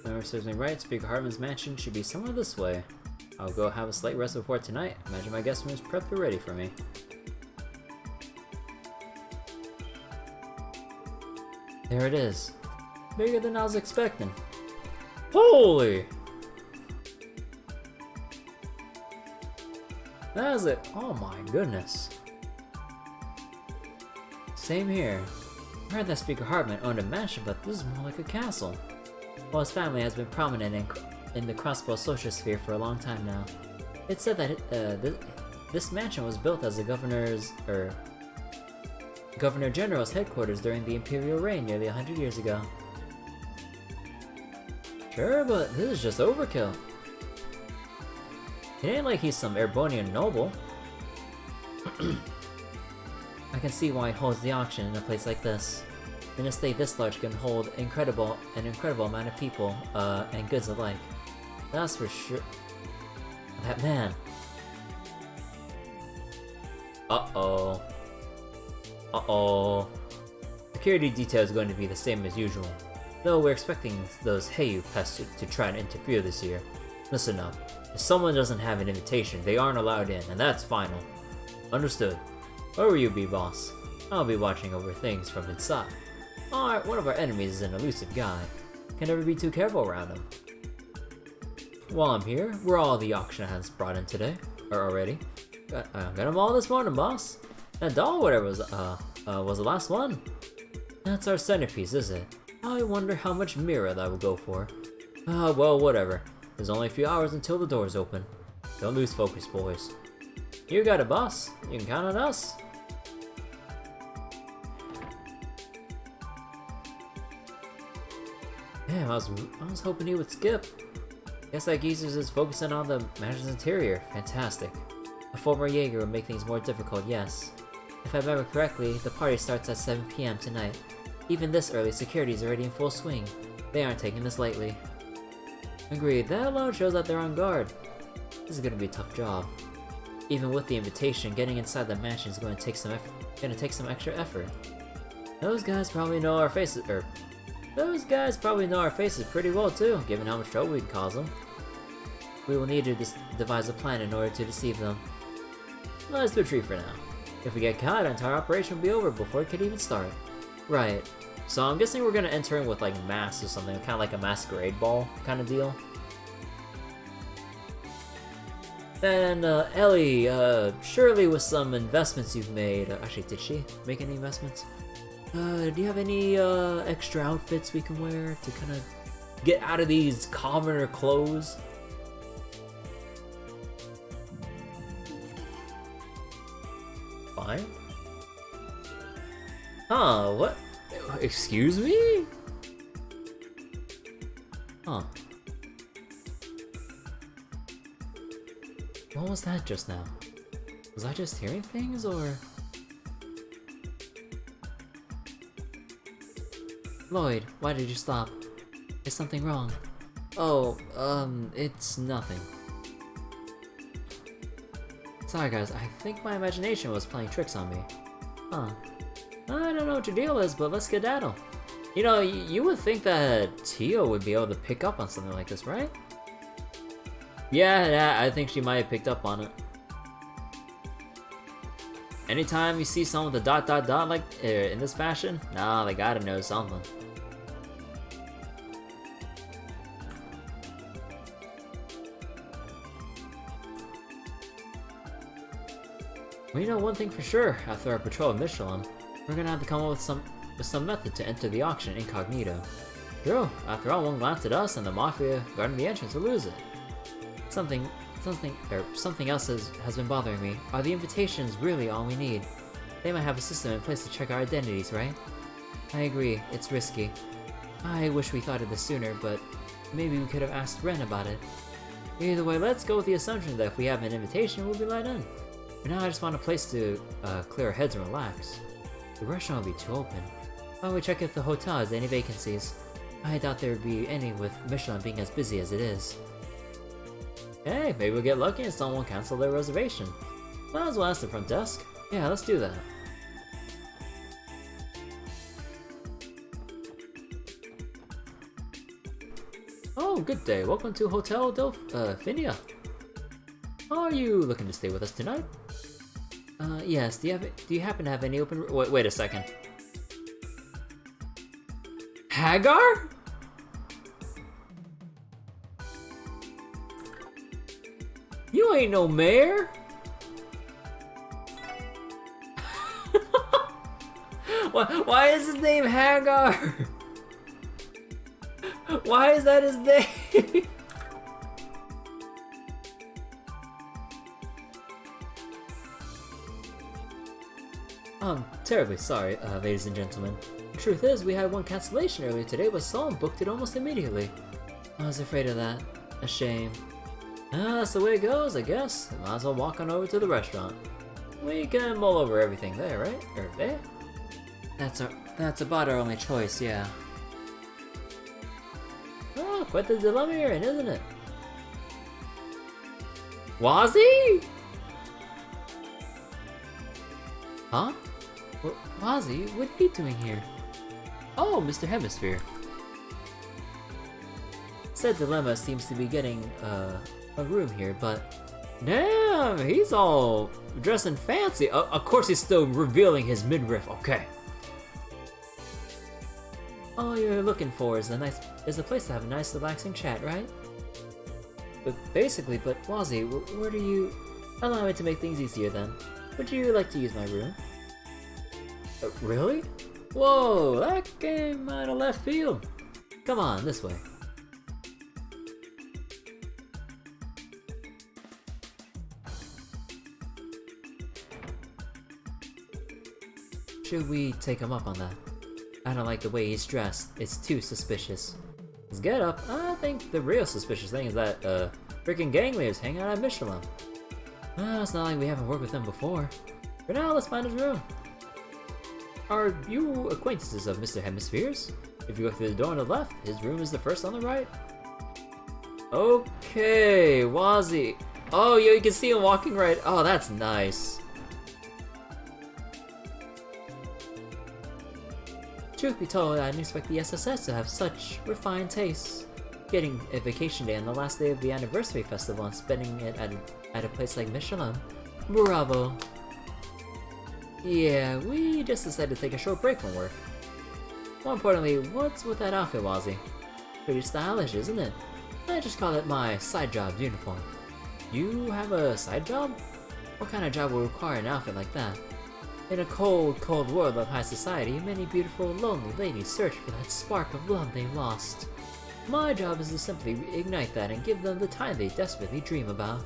Memory serves me right, Speaker Hartmann's mansion should be somewhere this way. I'll go have a slight rest before tonight. Imagine my guest room is prepped and ready for me. There it is. Bigger than I was expecting. Holy! That is it. Oh my goodness. Same here. I heard that Speaker Hartmann owned a mansion, but this is more like a castle. While his family has been prominent in the crossbow social sphere for a long time now. It's said that this mansion was built as the Governor General's headquarters during the Imperial reign nearly 100 years ago. Sure, but this is just overkill. It ain't like he's some Erebonian noble. I can see why he holds the auction in a place like this. An estate this large can hold an incredible amount of people and goods alike. That's for sure. That man. Uh-oh. Uh-oh. Security detail is going to be the same as usual, though we're expecting those Heyu pests to try and interfere this year. Listen up. If someone doesn't have an invitation, they aren't allowed in, and that's final. Understood. Where will you be, boss? I'll be watching over things from inside. Alright, one of our enemies is an elusive guy. Can never be too careful around him. While I'm here, we're all the auction has brought in today, or already. Got them all this morning, boss. That doll, whatever was the last one. That's our centerpiece, is it? I wonder how much mirror that will go for. Well, whatever. There's only a few hours until the doors open. Don't lose focus, boys. You got it, boss. You can count on us. Damn, I was hoping he would skip. Guess that geezer's is focusing on the mansion's interior. Fantastic. A former Jaeger would make things more difficult, yes. If I remember correctly, the party starts at 7 PM tonight. Even this early, security is already in full swing. They aren't taking this lightly. Agreed, that alone shows that they're on guard. This is gonna be a tough job. Even with the invitation, getting inside the mansion is going to take some extra effort. Those guys probably know our faces, pretty well too, given how much trouble we can cause them. We will need to devise a plan in order to deceive them. Let's retreat for now. If we get caught, our entire operation will be over before it could even start. Right. So I'm guessing we're gonna enter in with like masks or something, kind of like a masquerade ball kind of deal. And Ellie, surely with some investments you've made, actually did she make any investments? Do you have any extra outfits we can wear to kind of get out of these commoner clothes? Fine. Huh, what? Excuse me? Huh. What was that just now? Was I just hearing things, or...? Lloyd, why did you stop? Is something wrong? Oh, it's nothing. Sorry guys, I think my imagination was playing tricks on me. Huh. I don't know what your deal is, but let's skedaddle. You know, you would think that Tio would be able to pick up on something like this, right? Yeah, I think she might have picked up on it. Anytime you see someone with a ... like in this fashion, nah, they gotta know something. Well, you know one thing for sure, after our patrol of Mishalem, we're gonna have to come up with some method to enter the auction incognito. True, after all, one glance at us and the Mafia guarding the entrance will lose it. Something else has been bothering me. Are the invitations really all we need? They might have a system in place to check our identities, right? I agree, it's risky. I wish we thought of this sooner, but maybe we could have asked Ren about it. Either way, let's go with the assumption that if we have an invitation, we'll be let in. For now, I just want a place to clear our heads and relax. The restaurant will be too open. Why don't we check if the hotel has any vacancies? I doubt there would be any with Mishalem being as busy as it is. Hey, maybe we'll get lucky and someone will cancel their reservation. Might as well ask the front desk. Yeah, let's do that. Oh, good day. Welcome to Hotel Delphinia. Are you looking to stay with us tonight? Yes. Do you happen to have any open? Wait a second. Hagar? You ain't no mayor. Why is his name Hagar? Why is that his name? I'm terribly sorry, ladies and gentlemen. The truth is, we had one cancellation earlier today, but someone booked it almost immediately. I was afraid of that. A shame. That's the way it goes, I guess. Might as well walk on over to the restaurant. We can mull over everything there, right? Or there? That's about our only choice, yeah. Oh, quite the dilemma you're in, isn't it? Wazzy? Huh? Wazzy, what are you doing here? Oh, Mr. Hemisphere. Said dilemma seems to be getting a room here, but damn, he's all dressing fancy. Of course, he's still revealing his midriff. Okay. All you're looking for is a place to have a nice, relaxing chat, right? But Wazzy, where do you? Allow me to make things easier then. Would you like to use my room? Really? Whoa, that came out of left field. Come on, this way. Should we take him up on that? I don't like the way he's dressed. It's too suspicious. His getup, I think the real suspicious thing is that freaking gang leaders hang out at Mishalem. It's not like we haven't worked with them before. For now, let's find his room. Are you acquaintances of Mr. Hemisphere's? If you go through the door on the left, his room is the first on the right. Okay, Wazzy. Oh, yo, you can see him walking right. Oh, that's nice. Truth be told, I didn't expect the SSS to have such refined tastes. Getting a vacation day on the last day of the anniversary festival and spending it at a place like Mishalem. Bravo. Yeah, we just decided to take a short break from work. More importantly, what's with that outfit, Wazzy? Pretty stylish, isn't it? I just call it my side job uniform. You have a side job? What kind of job will require an outfit like that? In a cold, cold world of high society, many beautiful, lonely ladies search for that spark of love they lost. My job is to simply ignite that and give them the time they desperately dream about.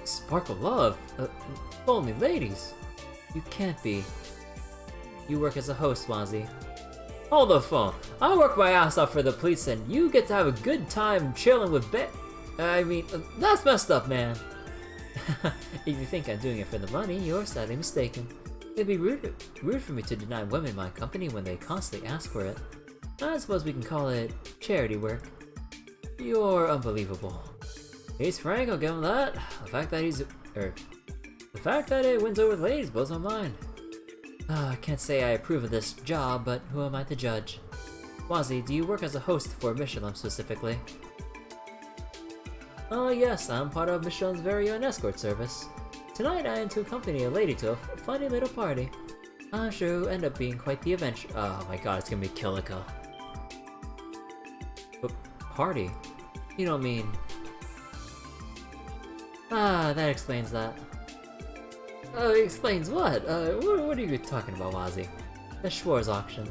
Spark of love? Lonely ladies? You can't be. You work as a host, Wazzy. Hold the phone. I work my ass off for the police and you get to have a good time chilling with that's messed up, man. If you think I'm doing it for the money, you're sadly mistaken. It'd be rude for me to deny women my company when they constantly ask for it. I suppose we can call it charity work. You're unbelievable. He's frank, I'll give him that. The fact that it wins over the ladies blows my mind. I can't say I approve of this job, but who am I to judge? Wazzy, do you work as a host for Mishalem specifically? Oh yes, I'm part of Mishalem's very own escort service. Tonight I am to accompany a lady to a funny little party. I'm sure it'll end up being quite the adventure. Oh my god, it's gonna be Kilika. But party? You don't mean... that explains that. Explains what? What are you talking about, Wazzy? The Schwarze Auction.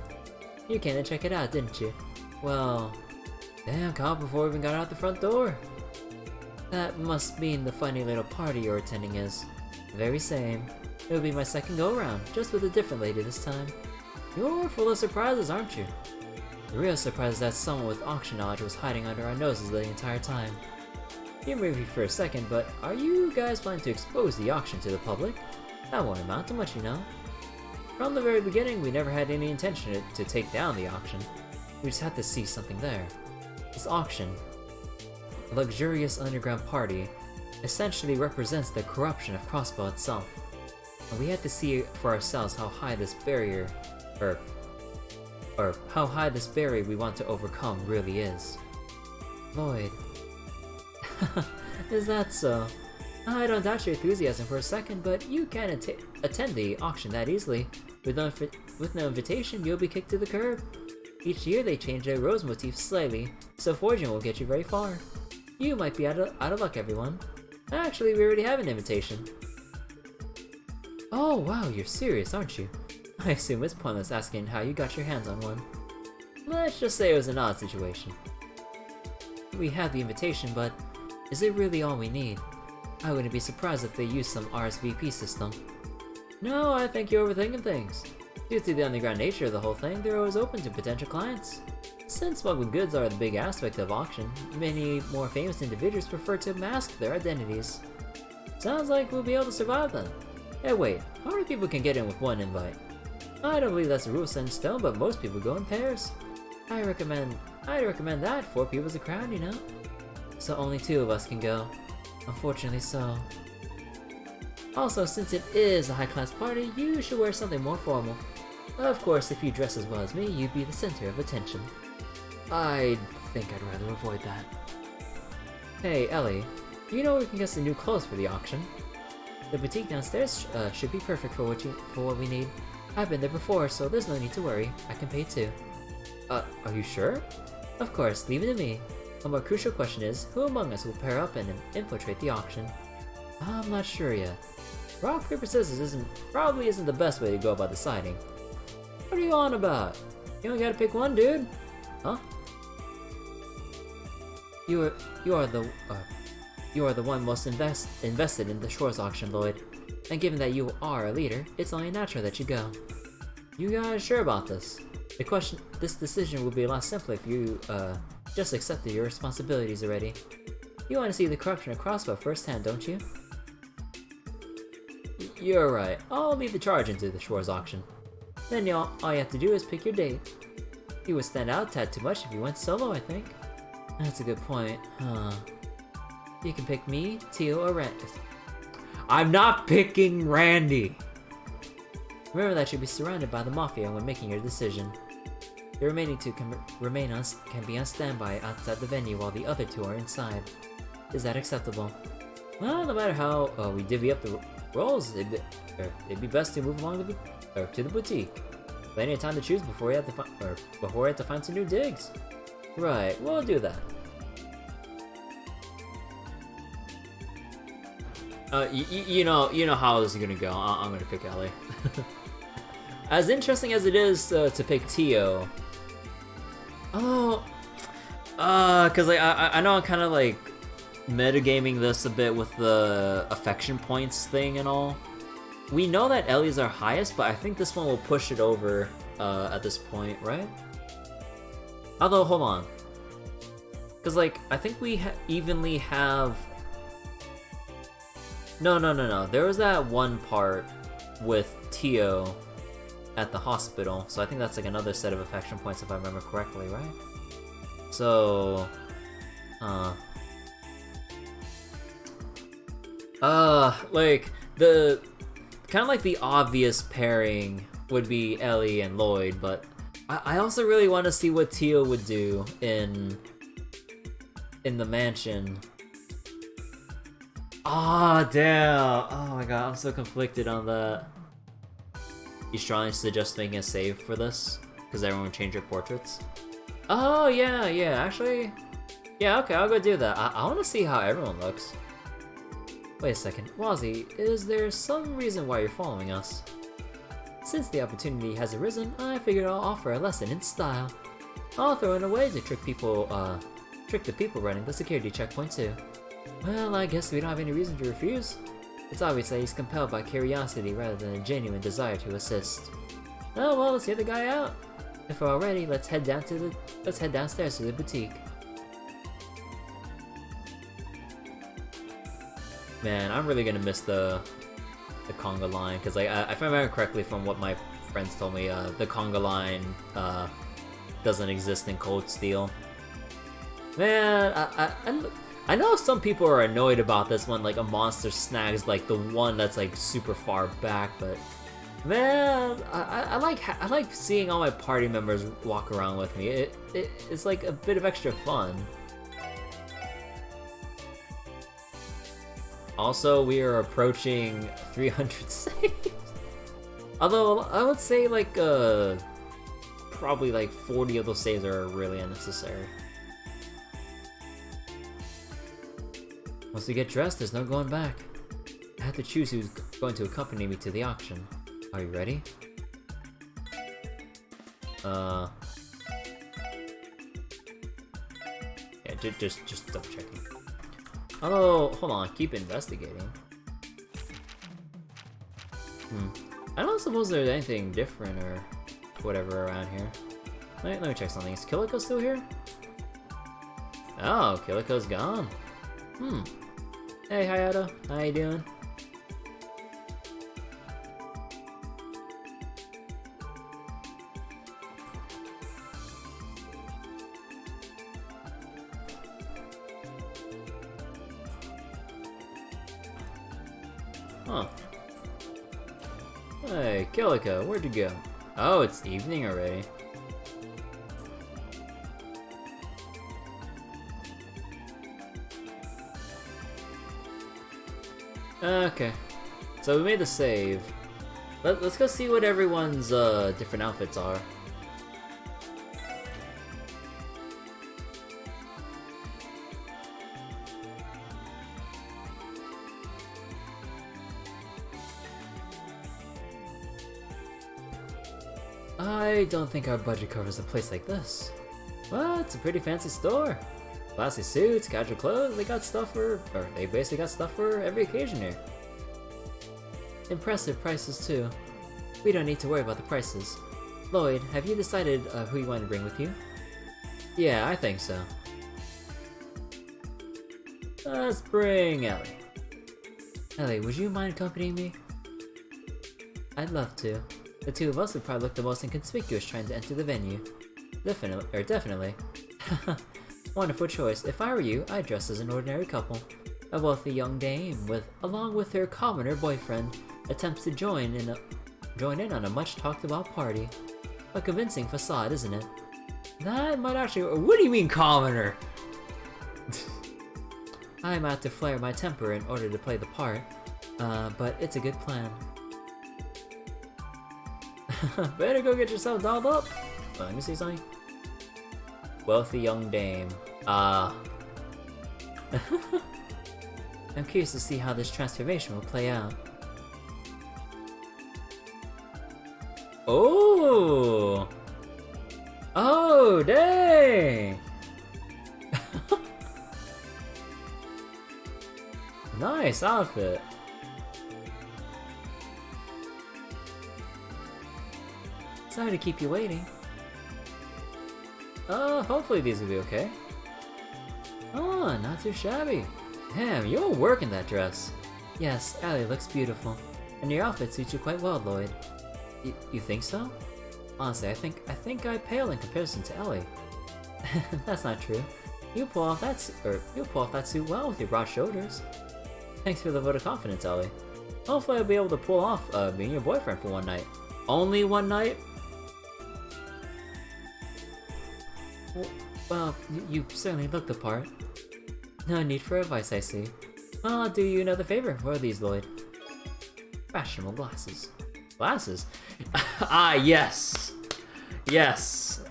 You came to check it out, didn't you? Well... Damn, come before we even got out the front door. That must mean the funny little party you're attending is. The very same. It'll be my second go-around, just with a different lady this time. You're full of surprises, aren't you? The real surprise is that someone with auction knowledge was hiding under our noses the entire time. Humor me for a second, but are you guys planning to expose the auction to the public? That won't amount to much, you know. From the very beginning, we never had any intention to take down the auction. We just had to see something there. This auction, a luxurious underground party, essentially represents the corruption of Crossbow itself. And we had to see for ourselves how high this barrier, or how high this barrier we want to overcome really is. Lloyd. Is that so? I don't doubt your enthusiasm for a second, but you can't attend the auction that easily. With no invitation, you'll be kicked to the curb. Each year they change their rose motif slightly, so forging won't get you very far. You might be out of luck, everyone. Actually, we already have an invitation. Oh wow, you're serious, aren't you? I assume it's pointless asking how you got your hands on one. Let's just say it was an odd situation. We have the invitation, but is it really all we need? I wouldn't be surprised if they use some RSVP system. No, I think you're overthinking things. Due to the underground nature of the whole thing, they're always open to potential clients. Since smuggled goods are the big aspect of auction, many more famous individuals prefer to mask their identities. Sounds like we'll be able to survive then. Hey wait, how many people can get in with one invite? I don't believe that's a rule set in stone, but most people go in pairs. I'd recommend that 4 people's a crowd, you know? So only 2 of us can go. Unfortunately so. Also, since it is a high-class party, you should wear something more formal. Of course, if you dress as well as me, you'd be the center of attention. I think I'd rather avoid that. Hey, Ellie, do you know where we can get some new clothes for the auction? The boutique downstairs should be perfect for what we need. I've been there before, so there's no need to worry. I can pay too. Are you sure? Of course, leave it to me. A more crucial question is, who among us will pair up and infiltrate the auction? I'm not sure yet. Rock, paper, scissors probably isn't the best way to go about deciding. What are you on about? You only gotta pick one, dude. Huh? You are the one most invested in the Schwarze Auction, Lloyd. And given that you are a leader, it's only natural that you go. You guys sure about this? This decision would be a lot simpler if you just accepted your responsibilities already. You want to see the corruption of Crossbow firsthand, don't you? You're right. I'll leave the charge into the Schwarze Auction. Then all you have to do is pick your date. You would stand out a tad too much if you went solo, I think. That's a good point, huh? You can pick me, Teal, or Randy. I'm not picking Randy! Remember that you'll be surrounded by the Mafia when making your decision. The remaining 2 can be on standby outside the venue while the other 2 are inside. Is that acceptable? Well, no matter how we divvy up the roles, it'd be best to move along to the boutique. Plenty of time to choose before we have to find some new digs. Right, we'll do that. You know how this is gonna go. I'm gonna pick Ellie. As interesting as it is to pick Tio. Cause like I know I'm kind of like metagaming this a bit with the affection points thing and all. We know that Ellie's our highest, but I think this one will push it over at this point, right? Although, hold on. Cause like I think we evenly have. No. There was that one part with Tio at the hospital, so I think that's like another set of affection points if I remember correctly, right? So, like the kind of like the obvious pairing would be Ellie and Lloyd, but I also really want to see what Tio would do in the mansion. Ah, damn! Oh my god, I'm so conflicted on that. You strongly suggest making a save for this? Because everyone changed their portraits? Oh, yeah, actually... Yeah, okay, I'll go do that. I want to see how everyone looks. Wait a second. Wazzy, is there some reason why you're following us? Since the opportunity has arisen, I figured I'll offer a lesson in style. I'll throw in a way to trick the people running the security checkpoint too. Well, I guess we don't have any reason to refuse. It's obvious that he's compelled by curiosity rather than a genuine desire to assist. Oh well, let's get the guy out. If we're all ready, let's head downstairs to the boutique. Man, I'm really gonna miss the conga line, because like if I remember correctly from what my friends told me, the conga line doesn't exist in Cold Steel. Man, I know some people are annoyed about this when like a monster snags like the one that's like super far back, but Man, I like seeing all my party members walk around with me. It's like a bit of extra fun. Also, we are approaching 300 saves. Although I would say like probably like 40 of those saves are really unnecessary. Once we get dressed, there's no going back. I have to choose who's going to accompany me to the auction. Are you ready? Yeah, just double checking. Oh, hold on, keep investigating. I don't suppose there's anything different or whatever around here. Let me check something. Is Kiliko still here? Oh, Kiliko's gone. Hey, Hayato. How you doing? Huh. Hey, Kiliko, where'd you go? Oh, it's evening already. Okay, so we made the save. Let's go see what everyone's different outfits are. I don't think our budget covers a place like this. Well, it's a pretty fancy store. Classy suits, casual clothes, they basically got stuff for every occasion here. Impressive prices too. We don't need to worry about the prices. Lloyd, have you decided who you want to bring with you? Yeah, I think so. Let's bring Ellie. Ellie, would you mind accompanying me? I'd love to. The two of us would probably look the most inconspicuous trying to enter the venue. Definitely. Wonderful choice. If I were you, I'd dress as an ordinary couple. A wealthy young dame along with her commoner boyfriend, attempts to join in on a much talked about party. A convincing facade, isn't it? That might actually— what do you mean commoner? I'm out to flare my temper in order to play the part, but it's a good plan. Better go get yourself dolled up. Let me see something. Wealthy young dame. I'm curious to see how this transformation will play out. Oh! Oh, dang! Nice outfit. Sorry to keep you waiting. Hopefully these will be okay. Oh, not too shabby. Damn, you're working that dress. Yes, Ellie looks beautiful. And your outfit suits you quite well, Lloyd. You think so? Honestly, I think I pale in comparison to Ellie. That's not true. You pull off that suit well with your broad shoulders. Thanks for the vote of confidence, Ellie. Hopefully I'll be able to pull off being your boyfriend for one night. Only one night? Well, you certainly look the part. No need for advice, I see. Well, I'll do you another favor. What are these, Lloyd? Fashionable glasses. Glasses? Ah, yes! Yes!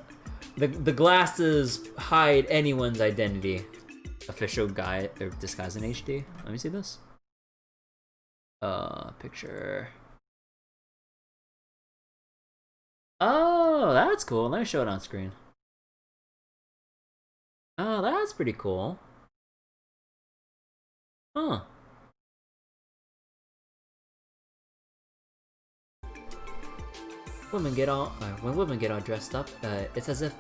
The glasses hide anyone's identity. Official guide or disguise in HD. Let me see this. Picture. Oh, that's cool. Let me show it on screen. Oh, that's pretty cool. Huh. When women get all dressed up, it's as if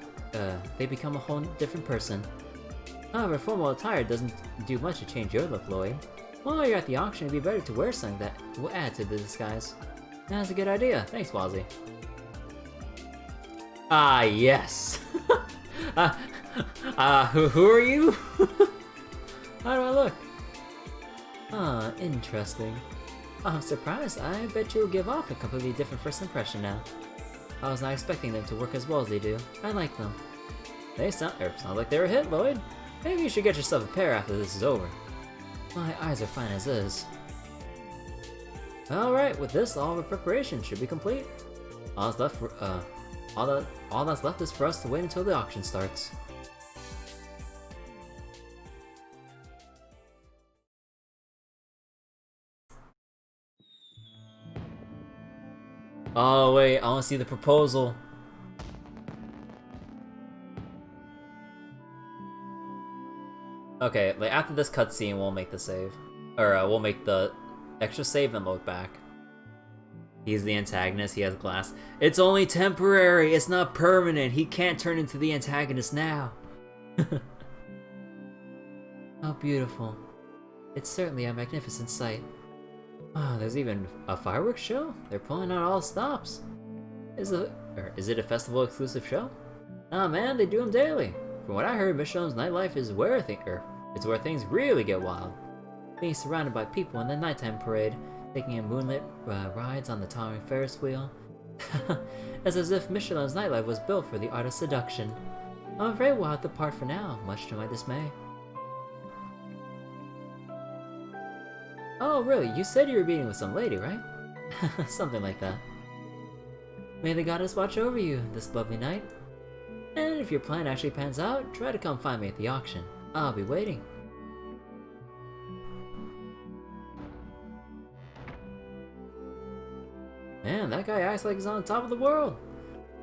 they become a whole different person. However, formal attire doesn't do much to change your look, Lloyd. While you're at the auction, it'd be better to wear something that will add to the disguise. That's a good idea. Thanks, Wazzy. Ah, yes. Who are you? How do I look? Ah, interesting. I'm surprised. I bet you'll give off a completely different first impression now. I was not expecting them to work as well as they do. I like them. They sound like they're a hit, Lloyd. Maybe you should get yourself a pair after this is over. My eyes are fine as is. Alright, with this, all of our preparation should be complete. All that's left is for us to wait until the auction starts. Oh wait, I want to see the proposal. Okay, like after this cutscene, we'll make the save. Or we'll make the extra save and load back. He's the antagonist, he has glass. It's only temporary, it's not permanent. He can't turn into the antagonist now. How beautiful. It's certainly a magnificent sight. Oh, there's even a fireworks show? They're pulling out all stops. Is it a festival exclusive show? Nah man, they do them daily. From what I heard, Mishalem's nightlife is where things really get wild. Being surrounded by people in the nighttime parade, taking in moonlit rides on the towering Ferris wheel. It's as if Mishalem's nightlife was built for the art of seduction. I'm afraid we'll have to part for now, much to my dismay. Oh really, you said you were meeting with some lady, right? Something like that. May the goddess watch over you this lovely night. And if your plan actually pans out, try to come find me at the auction. I'll be waiting. Man, that guy acts like he's on the top of the world.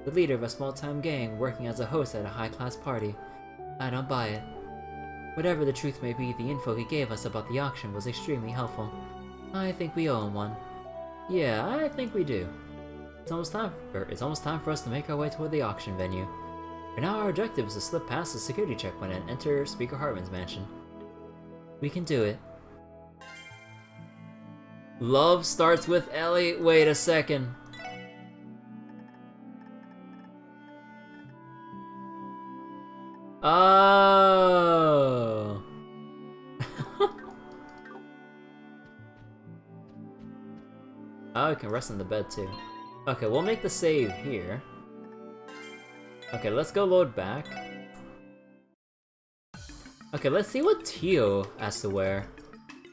The leader of a small-time gang working as a host at a high-class party. I don't buy it. Whatever the truth may be, the info he gave us about the auction was extremely helpful. I think we owe him one. Yeah, I think we do. It's almost time for us to make our way toward the auction venue. For now, our objective is to slip past the security checkpoint and enter Speaker Hartmann's mansion. We can do it. Love starts with Ellie. Wait a second. Oh. Oh, we can rest in the bed too. Okay, we'll make the save here. Okay, let's go load back. Okay, let's see what Tio has to wear.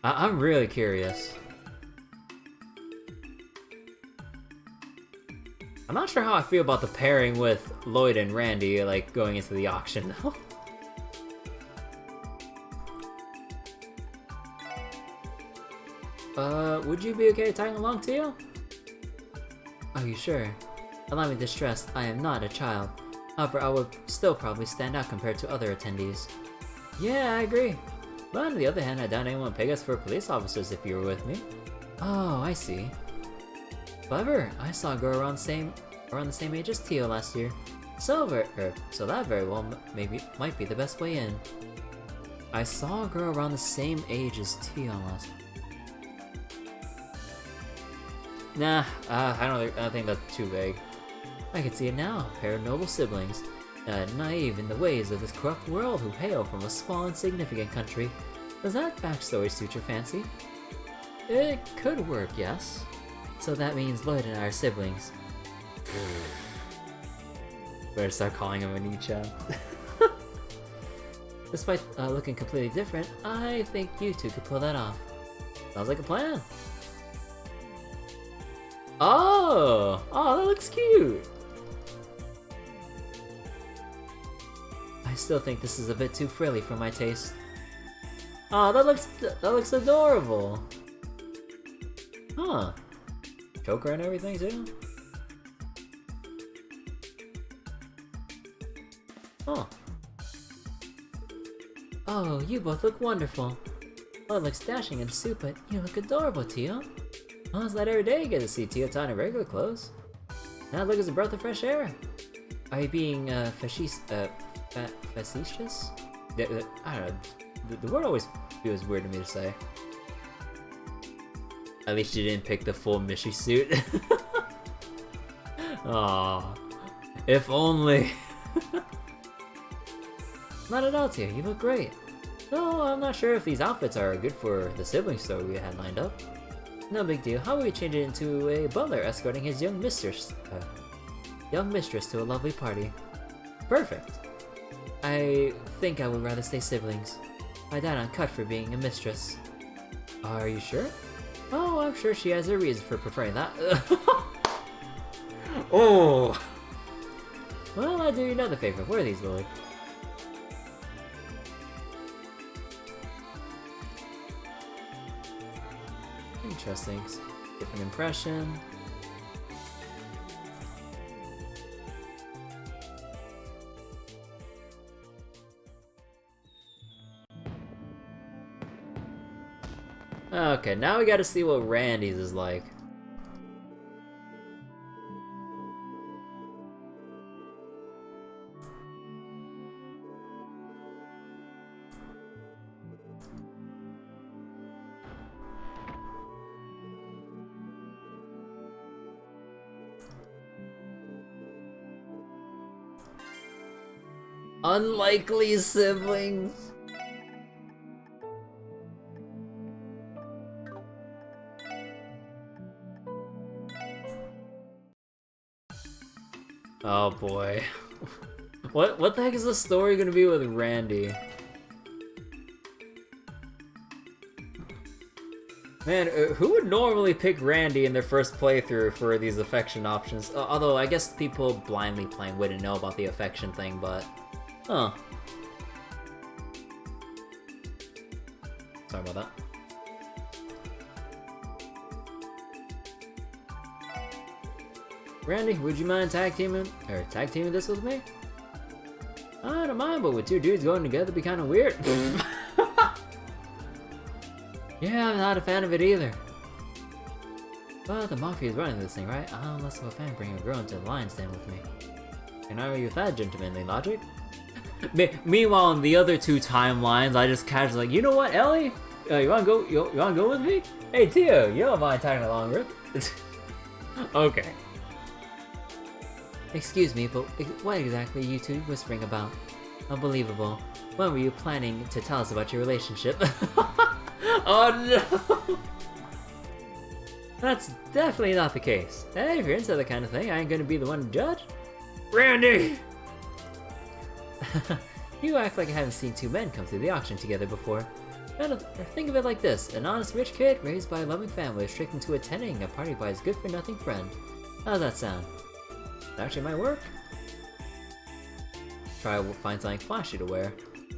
I'm really curious. I'm not sure how I feel about the pairing with Lloyd and Randy, like, going into the auction, though. Would you be okay tagging along, Tio? Are you sure? Allow me to stress, I am not a child. However, I would still probably stand out compared to other attendees. Yeah, I agree. But on the other hand, I doubt anyone would peg us for police officers if you were with me. Oh, I see. Clever. I saw a girl around the same age as Tio last year. So that very well might be the best way in. I saw a girl around the same age as Tio last year. Nah, I don't think that's too vague. I can see it now. A pair of noble siblings, naive in the ways of this corrupt world who hail from a small insignificant country. Does that backstory suit your fancy? It could work, yes. So that means Lloyd and I are siblings. Better start calling him Anichan. Despite looking completely different, I think you two could pull that off. Sounds like a plan. Oh, that looks cute. I still think this is a bit too frilly for my taste. Oh, that looks adorable. Huh. Choker and everything too? Oh. Oh, you both look wonderful. Well, it looks dashing in suit, but you look adorable, Tio. Oh, it's not every day you get to see Tio Tan in regular clothes. Now look, as a breath of fresh air. Are you being facetious? I don't know. The word always feels weird to me to say. At least you didn't pick the full Mishi suit. Aww. If only. Not at all, Tio. You look great. Though I'm not sure if these outfits are good for the sibling story we had lined up. No big deal. How about we change it into a butler escorting his young mistress to a lovely party? Perfect. I think I would rather stay siblings. My dad on cut for being a mistress. Are you sure? Oh, I'm sure she has a reason for preferring that. Oh! Well, I'll do you another favor. Where are these, Lily? Interesting. Different impression. Okay, now we gotta see what Randy's is like. Unlikely siblings. Oh boy. What the heck is the story gonna be with Randy? Man, who would normally pick Randy in their first playthrough for these affection options? Although I guess people blindly playing wouldn't know about the affection thing, but... Huh. Sorry about that. Randy, would you mind tag teaming this with me? I don't mind, but with two dudes going together, it'd be kind of weird. Yeah, I'm not a fan of it either. But the Mafia is running this thing, right? I'm less of a fan bringing a girl into the lion's den with me. Can I argue with that gentlemanly logic? Meanwhile, in the other two timelines, I just casually like, you know what, Ellie? You wanna go? You wanna go with me? Hey, Tio, you don't mind tagging along, right? Okay. Excuse me, but what exactly are you two whispering about? Unbelievable. When were you planning to tell us about your relationship? Oh no! That's definitely not the case. Hey, if you're into that kind of thing, I ain't gonna be the one to judge. Randy! You act like I haven't seen two men come through the auction together before. Think of it like this. An honest rich kid raised by a loving family is tricked into attending a party by his good-for-nothing friend. How does that sound? It actually might work. Try to find something flashy to wear.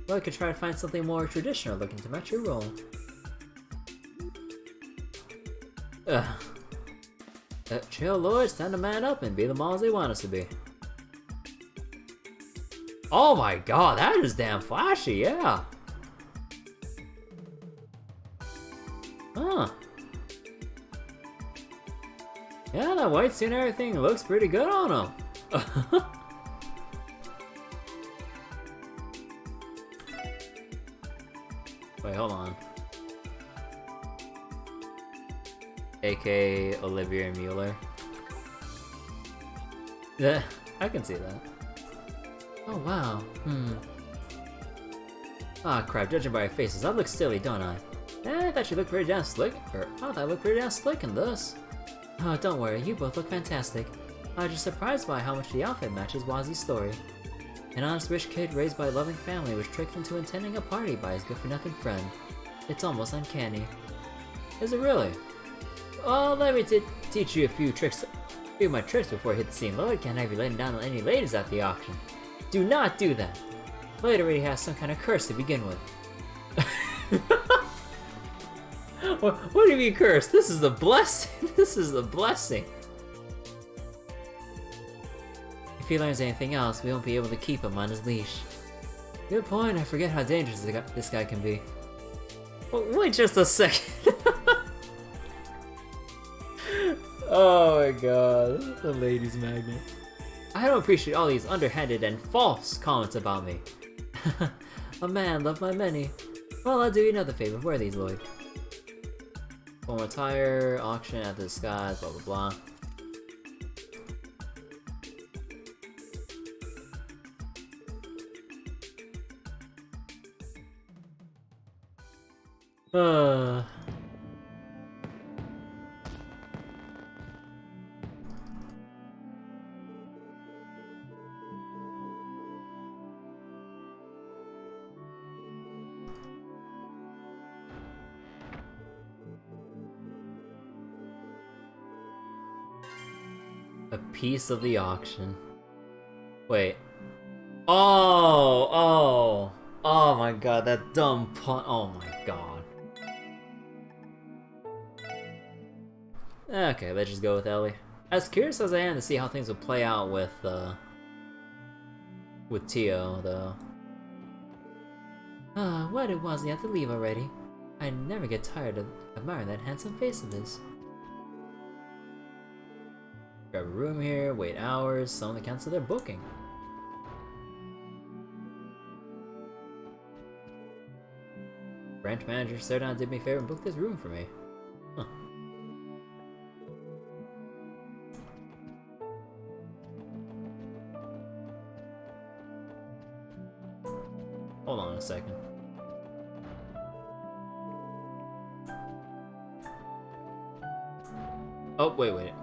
Or I could try to find something more traditional looking to match your role. Chill, Lord, stand a man up and be the malls they want us to be. Oh my god, that is damn flashy, yeah. Huh. Yeah, that white suit and everything looks pretty good on him. Wait, hold on. AKA Olivia Mueller. Yeah, I can see that. Oh wow, Ah crap, judging by your faces, I look silly, don't I? I thought you looked pretty damn slick, or I thought I looked pretty damn slick in this. Oh, don't worry, you both look fantastic. I was just surprised by how much the outfit matches Wazi's story. An honest rich kid raised by a loving family was tricked into attending a party by his good-for-nothing friend. It's almost uncanny. Is it really? Well, let me teach you a few of my tricks before I hit the scene. Lloyd can't have you laying down on any ladies at the auction. Do not do that! Lloyd already has some kind of curse to begin with. What do you mean curse? This is a blessing! This is a blessing! If he learns anything else, we won't be able to keep him on his leash. Good point, I forget how dangerous this guy can be. Wait just a second! Oh my god, the ladies magnet. I don't appreciate all these underhanded and false comments about me. A man loved by many. Well, I'll do you another favor. Where are these, Lloyd? Former tire, auction at the skies, blah blah blah. A piece of the auction. Wait. Oh my god, that dumb pun. Oh my god. Okay, let's just go with Ellie. As curious as I am to see how things would play out with Tio, though. Why did Wazzy have to leave already? I never get tired of admiring that handsome face of his. Grab a room here, wait hours, someone to cancel their booking. Branch manager sat down and did me a favor and booked this room for me. Huh. Hold on a second. Oh, wait.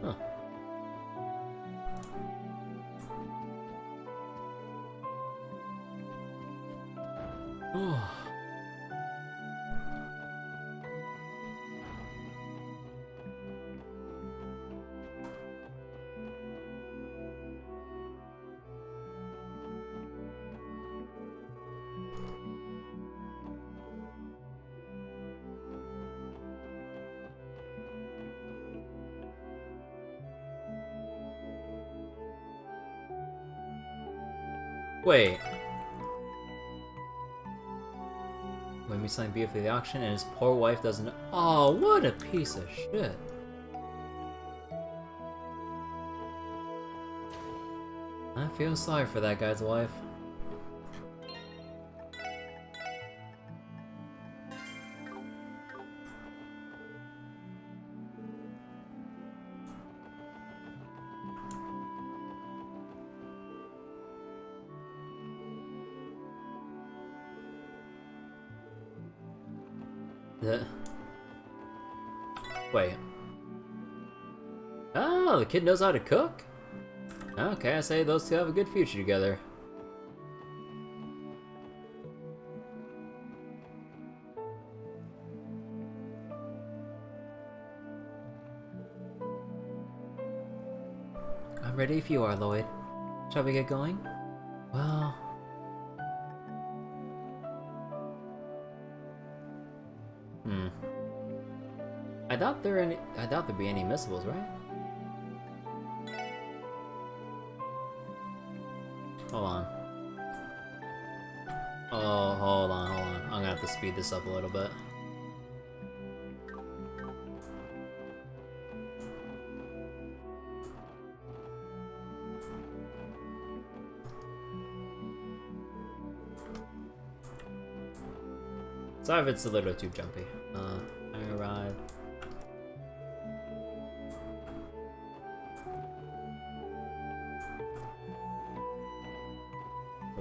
Huh. Oh. Wait. When we signed beautifully the auction and his poor wife doesn't. Oh, what a piece of shit. I feel sorry for that guy's wife. Wait. Oh, the kid knows how to cook? Okay, I say those two have a good future together. I'm ready if you are, Lloyd. Shall we get going? Well... I doubt there'd be any missiles, right? Hold on. Oh, hold on. I'm gonna have to speed this up a little bit. Sorry if it's a little too jumpy. I arrived.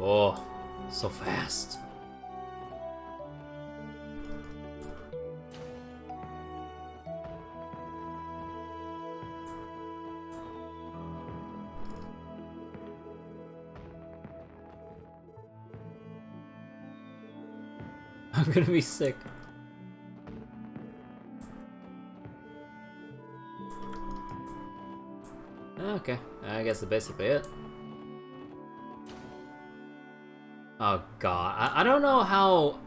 Oh, so fast. I'm gonna be sick. Okay, I guess that's basically it. Oh god, I don't know how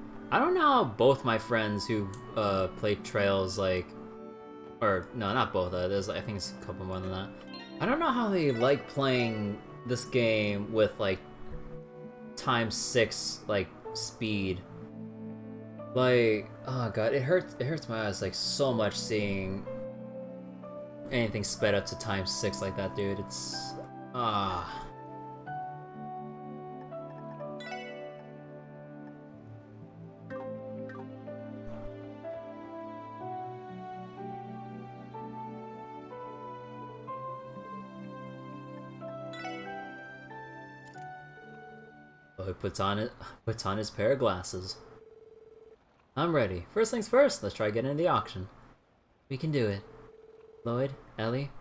both my friends who played Trails, like, or no, not both. There's I think it's a couple more than that. I don't know how they like playing this game with like ×6 like speed. Like, oh god, it hurts my eyes like so much seeing anything sped up to ×6 like that, dude. It's Oh, he puts on his pair of glasses. I'm ready. First things first, let's try getting into the auction. We can do it. Lloyd, Ellie,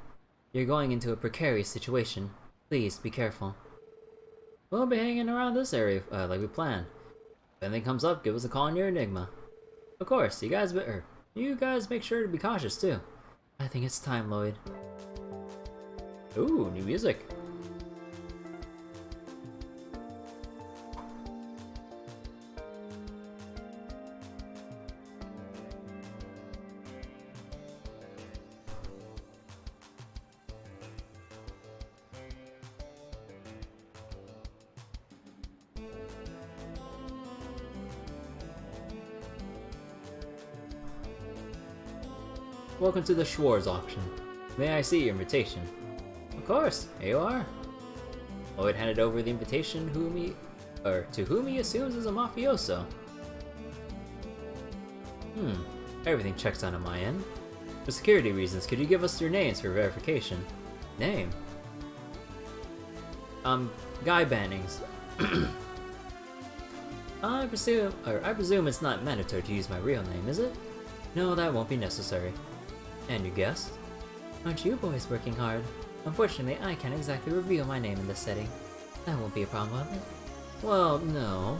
you're going into a precarious situation. Please, be careful. We'll be hanging around this area like we planned. If anything comes up, give us a call on your Enigma. Of course, you guys better... You guys make sure to be cautious too. I think it's time, Lloyd. Ooh, new music. Welcome to the Schwarze Auction. May I see your invitation? Of course, here you are. Lloyd handed over the invitation to whom he assumes is a mafioso. Everything checks out on my end. For security reasons, could you give us your names for verification? Name? Guy Bannings. I presume it's not mandatory to use my real name, is it? No, that won't be necessary. And you guessed? Aren't you boys working hard? Unfortunately, I can't exactly reveal my name in this setting. That won't be a problem, will it? Well, no.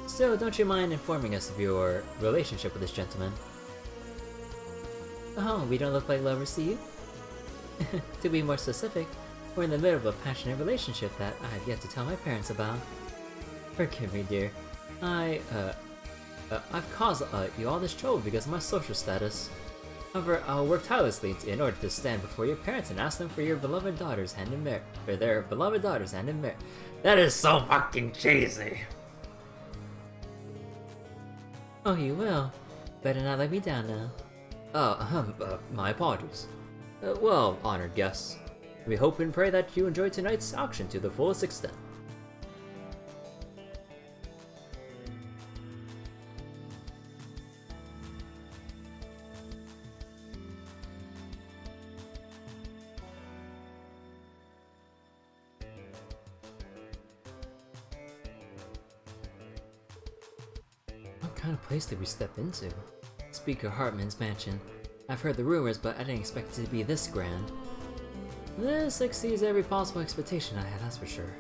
Still, don't you mind informing us of your relationship with this gentleman? Oh, we don't look like lovers to you? To be more specific, we're in the middle of a passionate relationship that I have yet to tell my parents about. Forgive me, dear. I've caused you all this trouble because of my social status. However, I'll work tirelessly in order to stand before your parents and ask them for your beloved daughter's hand in marriage. For their beloved daughter's hand in marriage. That is so fucking cheesy. Oh, you will. Better not let me down now. My apologies. Well, honored guests, we hope and pray that you enjoy tonight's auction to the fullest extent. What kind of place did we step into? Speaker Hartmann's mansion. I've heard the rumors, but I didn't expect it to be this grand. This exceeds every possible expectation I had, that's for sure.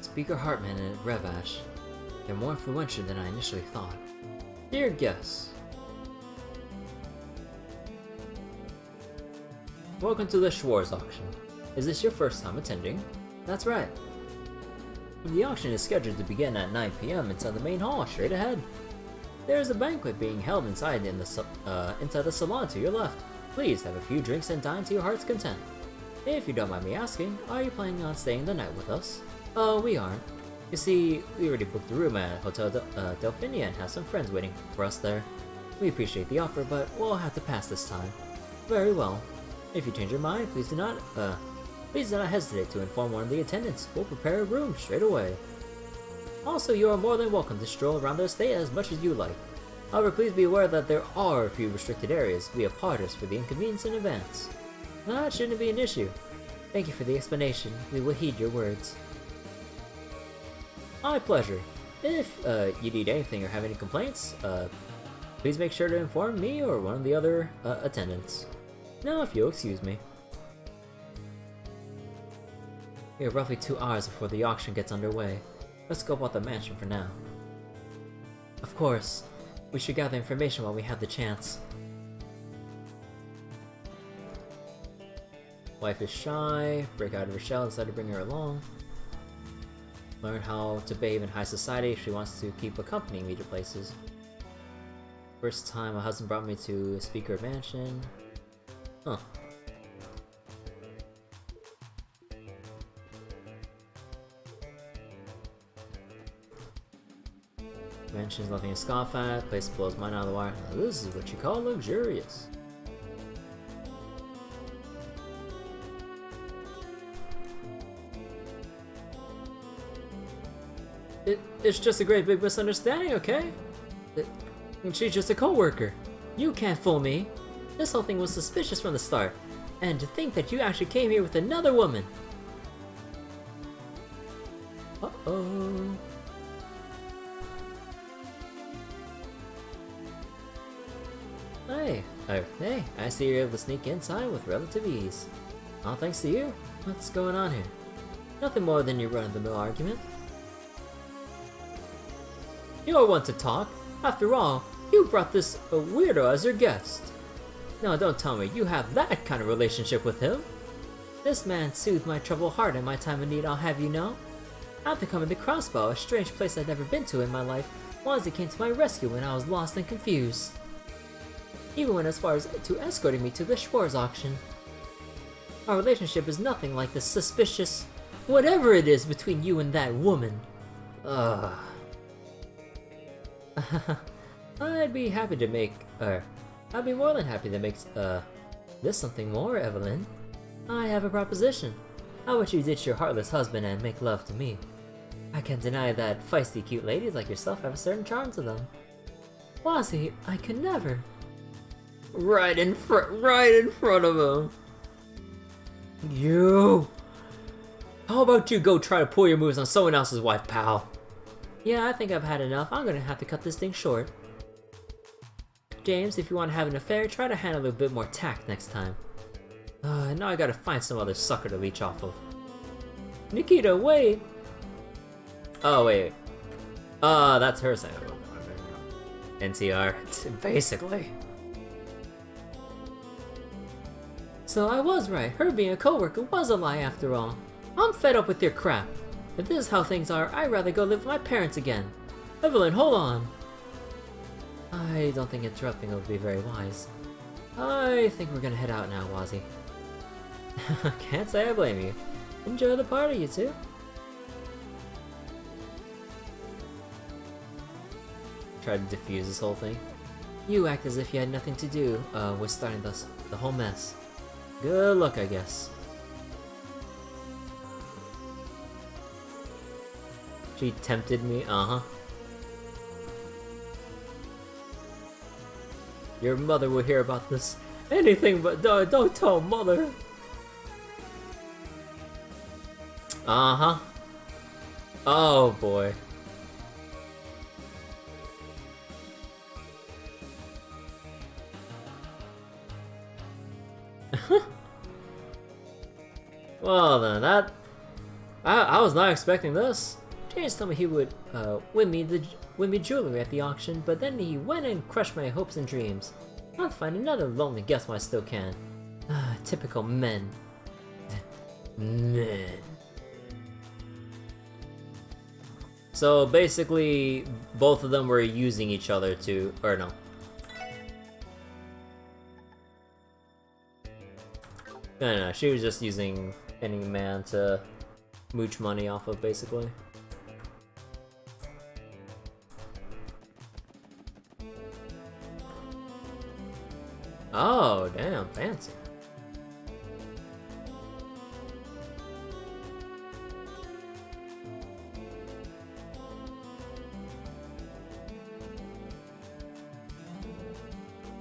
Speaker Hartmann and Revash. They're more influential than I initially thought. Dear guests, welcome to the Schwarze Auction. Is this your first time attending? That's right. The auction is scheduled to begin at 9 PM inside the main hall, straight ahead. There is a banquet being held inside the salon to your left. Please have a few drinks and dine to your heart's content. If you don't mind me asking, are you planning on staying the night with us? Oh, we aren't. You see, we already booked a room at Hotel Delphinia and have some friends waiting for us there. We appreciate the offer, but we'll have to pass this time. Very well. If you change your mind, please do not hesitate to inform one of the attendants. We'll prepare a room straight away. Also, you are more than welcome to stroll around the estate as much as you like. However, please be aware that there are a few restricted areas. We apologize for the inconvenience in advance. That shouldn't be an issue. Thank you for the explanation. We will heed your words. My pleasure. If you need anything or have any complaints, please make sure to inform me or one of the other attendants. Now, if you'll excuse me. We have roughly 2 hours before the auction gets underway. Let's go about the mansion for now. Of course, we should gather information while we have the chance. Wife is shy, break out of her shell, decide to bring her along. Learn how to behave in high society if she wants to keep accompanying me to places. First time my husband brought me to a Speaker mansion. Huh. Mansion's nothing to scoff at, place blows mine out of the wire. Now this is what you call luxurious. It's just a great big misunderstanding, okay? She's just a co-worker. You can't fool me. This whole thing was suspicious from the start. And to think that you actually came here with another woman. Uh-oh. Hey, I see you're able to sneak inside with relative ease. All thanks to you? What's going on here? Nothing more than your run-of-the-mill argument. You're one to talk. After all, You brought this weirdo as your guest. No, don't tell me you have that kind of relationship with him. This man soothed my troubled heart in my time of need, I'll have you know. After coming to Crossbow, a strange place I'd never been to in my life, Wazzy came to my rescue when I was lost and confused. Even went as far as to escorting me to the Schwarze Auction. Our relationship is nothing like the suspicious whatever it is between you and that woman. Ugh. I'd be happy to make, I'd be more than happy to make, this something more, Evelyn. I have a proposition. How about you ditch your heartless husband and make love to me? I can't deny that feisty cute ladies like yourself have a certain charm to them. Wazzy, I could never. Right in front of him. You! How about you go try to pull your moves on someone else's wife, pal? Yeah, I think I've had enough. I'm gonna have to cut this thing short. James, if you want to have an affair, try to handle it with a bit more tact next time. Now I gotta find some other sucker to leech off of. Nikita, wait! Oh, wait. That's her saying. NTR, basically. So I was right. Her being a coworker was a lie after all. I'm fed up with your crap. If this is how things are, I'd rather go live with my parents again. Evelyn, hold on. I don't think interrupting would be very wise. I think we're gonna head out now, Wazzy. Can't say I blame you. Enjoy the party, you two. Try to defuse this whole thing. You act as if you had nothing to do with starting the whole mess. Good luck, I guess. She tempted me, Your mother will hear about this. Anything but don't tell mother. Oh boy. Well then, I was not expecting this. James told me he would win me jewelry at the auction, but then he went and crushed my hopes and dreams. I'll find another lonely guest while I still can. Typical men. Men. So basically, both of them were using each other to, or no. No, she was just using any man to mooch money off of, basically. Oh, damn, fancy.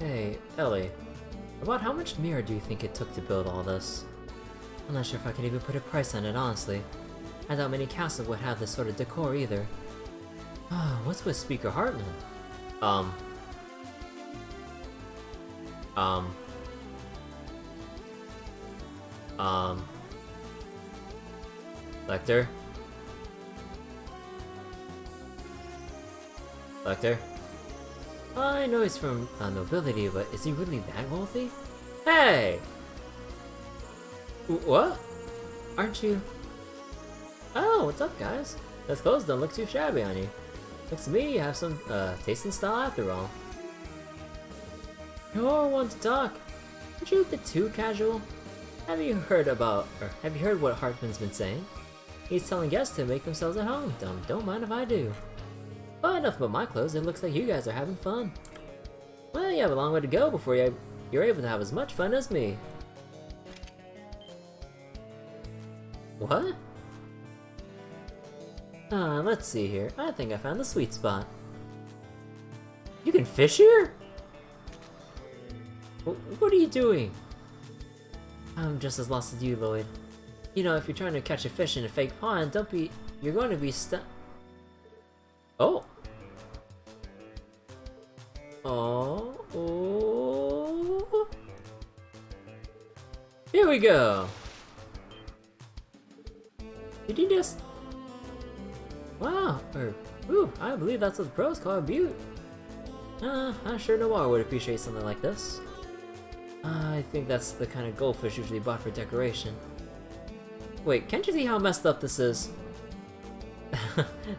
Hey, Ellie. About how much mirror do you think it took to build all this? I'm not sure if I could even put a price on it, honestly. I doubt many castles would have this sort of decor either. What's with Speaker Hartmann? Lecter? Lecter? I know he's from nobility, but is he really that wealthy? Hey! What? Aren't you? Oh, what's up, guys? Those clothes don't look too shabby on you. Looks to me you have some taste and style after all. You're one to talk. Aren't you a bit too casual? Have you heard what Hartman's been saying? He's telling guests to make themselves at home. Don't mind if I do. Well, enough about my clothes. It looks like you guys are having fun. Well, you have a long way to go before you're able to have as much fun as me. What? Let's see here. I think I found the sweet spot. You can fish here? What are you doing? I'm just as lost as you, Lloyd. You know, if you're trying to catch a fish in a fake pond, you're going to be stuck. Oh. Oh. Here we go. Did you just... Wow. Ooh, I believe that's what the pros call a beaut. I sure know I would appreciate something like this. I think that's the kind of goldfish usually bought for decoration. Wait, can't you see how messed up this is?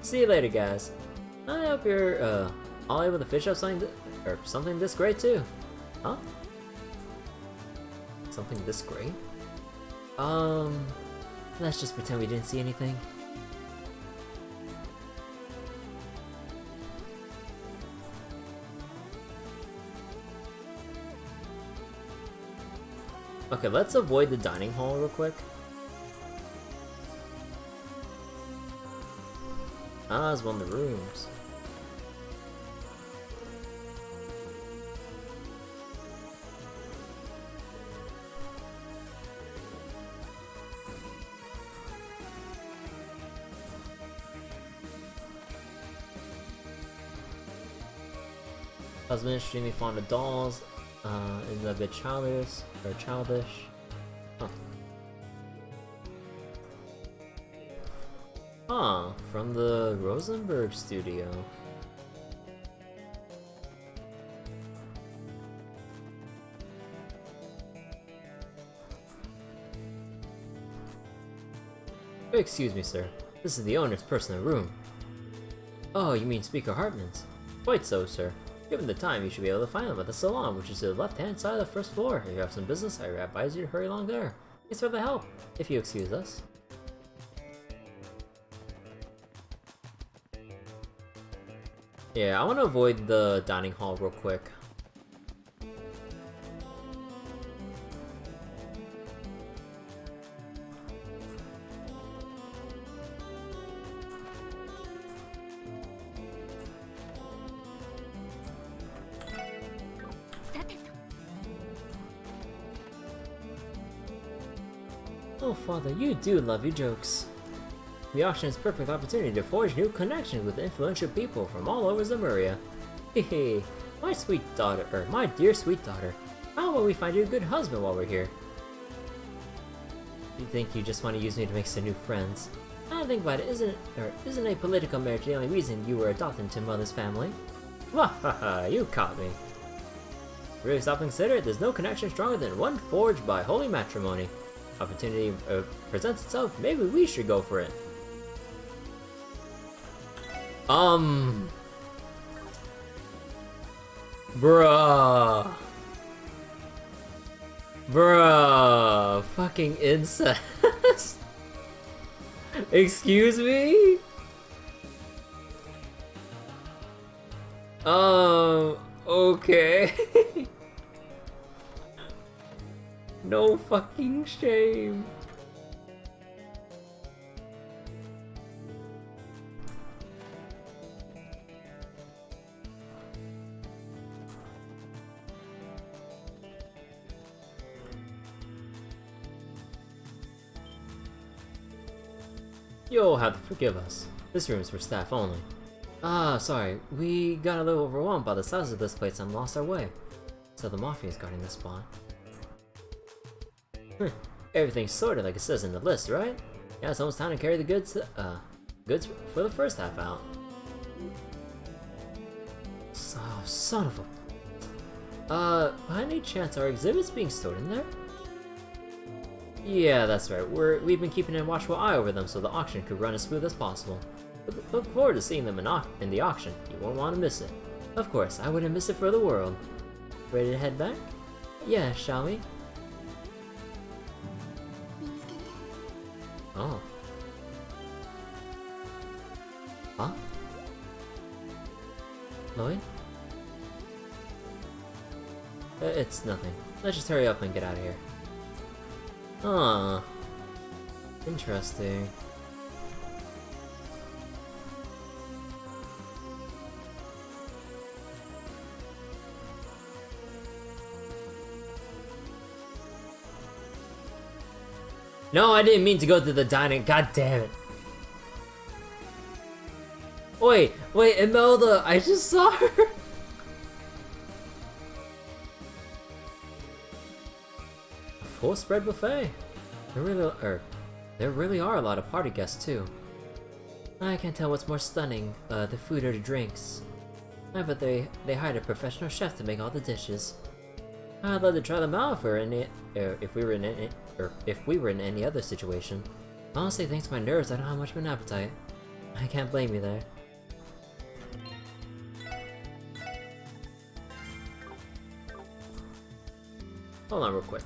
See you later, guys. I hope you're, all able to fish up something this great too. Huh? Something this great? Let's just pretend we didn't see anything. Okay, let's avoid the dining hall real quick. Ah, it's one of the rooms. Husband extremely fond of dolls. Is a bit childish. Huh. Huh, from the Rosenberg studio. Excuse me, sir. This is the owner's personal room. Oh, you mean Speaker Hartmann's? Quite so, sir. Given the time, you should be able to find them at the salon, which is to the left-hand side of the first floor. If you have some business, I advise you to hurry along there. Thanks for the help, if you excuse us. Yeah, I want to avoid the dining hall real quick. Oh, Father, you do love your jokes. The auction is a perfect opportunity to forge new connections with influential people from all over Zemuria. Hehe, my dear sweet daughter, how about we find you a good husband while we're here? You think you just want to use me to make some new friends? I think about it, isn't a political marriage the only reason you were adopted into Mother's family? Wahaha, you caught me. Really stop and consider it, there's no connection stronger than one forged by holy matrimony. Opportunity presents itself, maybe we should go for it. Bruh, fucking incest. Excuse me? Okay. No fucking shame. You'll have to forgive us. This room is for staff only. Ah, sorry. We got a little overwhelmed by the size of this place and lost our way. So the Mafia is guarding this spot. Everything's sorted like it says in the list, right? Yeah, it's almost time to carry the goods for the first half out. So, son of a... by any chance are exhibits being stored in there? Yeah, that's right. We've been keeping a watchful eye over them so the auction could run as smooth as possible. Look forward to seeing them in the auction. You won't want to miss it. Of course, I wouldn't miss it for the world. Ready to head back? Yeah, shall we? Oh. Huh? Lloyd? It's nothing. Let's just hurry up and get out of here. Huh. Interesting. No, I didn't mean to go to the dining. God damn it. Wait, Imelda, I just saw her. A full spread buffet. There really are a lot of party guests too. I can't tell what's more stunning, the food or the drinks. I bet they hired a professional chef to make all the dishes. I'd love to try them out if we were in any other situation. Honestly, thanks to my nerves, I don't have much of an appetite. I can't blame you there. Hold on real quick.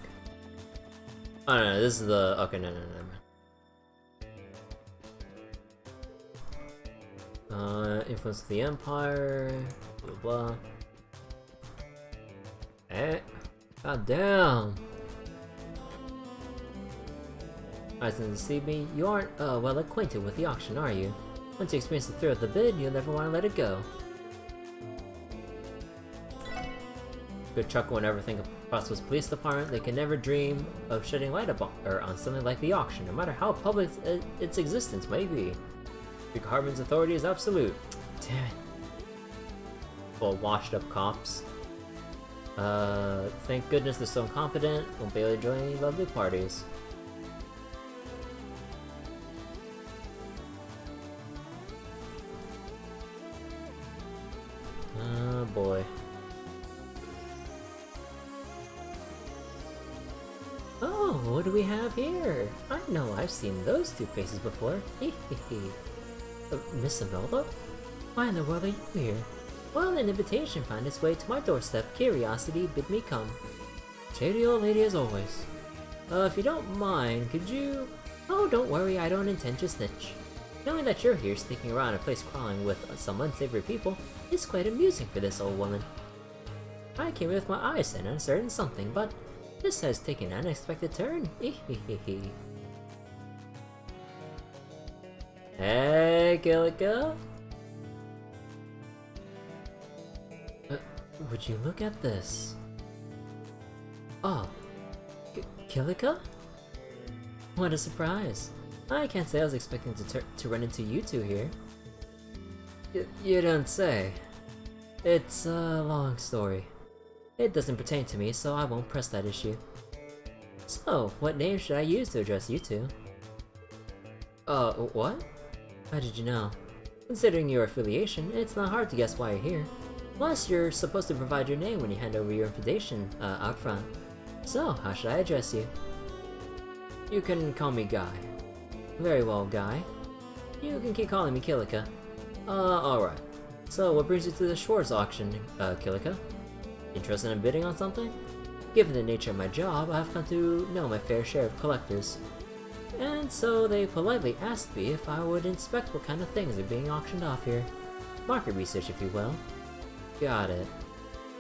Oh no, this is the... okay, no. Influence of the Empire, blah blah. God damn! As in see me, you aren't well acquainted with the auction, are you? Once you experience the thrill of the bid, you'll never want to let it go. Good chuckle whenever think of Crosswell's police department. They can never dream of shedding light on something like the auction, no matter how public its existence may be. Speaker Hartmann's authority is absolute. Damn it. Full washed up cops. Thank goodness they're so incompetent, won't be able to join any lovely parties. Oh boy. Oh, what do we have here? I know I've seen those two faces before. Miss Amelda? Why in the world are you here? Well, an invitation found its way to my doorstep. Curiosity bid me come. Shady old lady as always. If you don't mind, could you... Oh, don't worry, I don't intend to snitch. Knowing that you're here sneaking around a place crawling with some unsavory people is quite amusing for this old woman. I came with my eyes set on a certain something, but this has taken an unexpected turn. Hey, Kilika? Would you look at this? Oh, Kilika? What a surprise! I can't say I was expecting to run into you two here. You don't say. It's a long story. It doesn't pertain to me, so I won't press that issue. So, what name should I use to address you two? What? How did you know? Considering your affiliation, it's not hard to guess why you're here. Plus, you're supposed to provide your name when you hand over your invitation, out front. So, how should I address you? You can call me Guy. Very well, Guy. You can keep calling me Kilika. Alright. So, what brings you to the Schwarze Auction, Kilika? Interested in bidding on something? Given the nature of my job, I've come to know my fair share of collectors. And so they politely asked me if I would inspect what kind of things are being auctioned off here. Market research, if you will. Got it.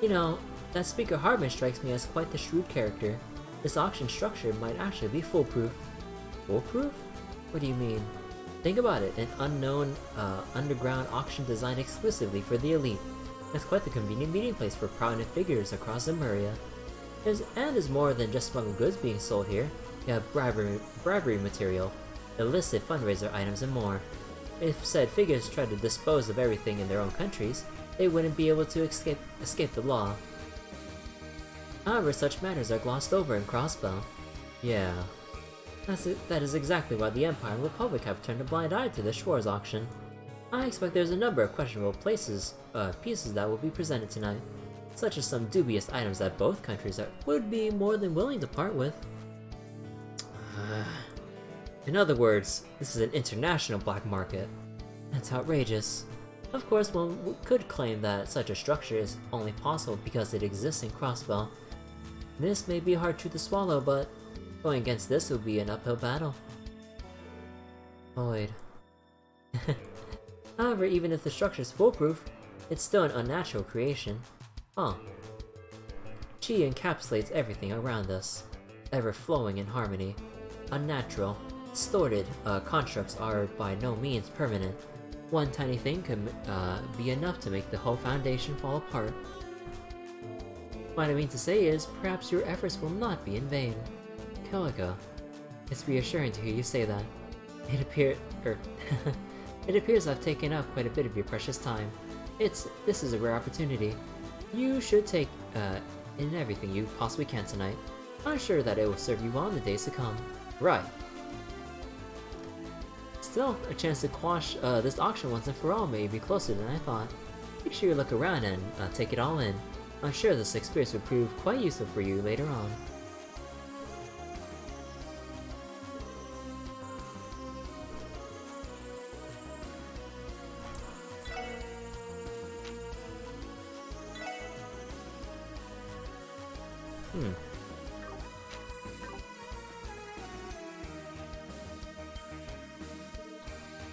You know, that Speaker Hartmann strikes me as quite the shrewd character. This auction structure might actually be foolproof. Foolproof? What do you mean? Think about it, an unknown, underground auction designed exclusively for the elite. That's quite the convenient meeting place for prominent figures across Lemuria. There's more than just smuggled goods being sold here. You have bribery material, illicit fundraiser items, and more. If said figures tried to dispose of everything in their own countries, they wouldn't be able to escape the law. However, such matters are glossed over in Crossbow. Yeah. That is exactly why the Empire and Republic have turned a blind eye to the Schwarze Auction. I expect there's a number of questionable pieces that will be presented tonight, such as some dubious items that both countries would be more than willing to part with. In other words, this is an international black market. That's outrageous. Of course, one could claim that such a structure is only possible because it exists in Crossbow. This may be a hard truth to swallow, but going against this would be an uphill battle. Void. However, even if the structure is foolproof, it's still an unnatural creation. Huh. Chi encapsulates everything around us, ever flowing in harmony. Unnatural, distorted constructs are by no means permanent. One tiny thing could be enough to make the whole foundation fall apart. What I mean to say is, perhaps your efforts will not be in vain. Kilika, it's reassuring to hear you say that. It appears I've taken up quite a bit of your precious time. This is a rare opportunity. You should take in everything you possibly can tonight. I'm sure that it will serve you well in the days to come. Right. Still, a chance to quash this auction once and for all may be closer than I thought. Make sure you look around and take it all in. I'm sure this experience will prove quite useful for you later on.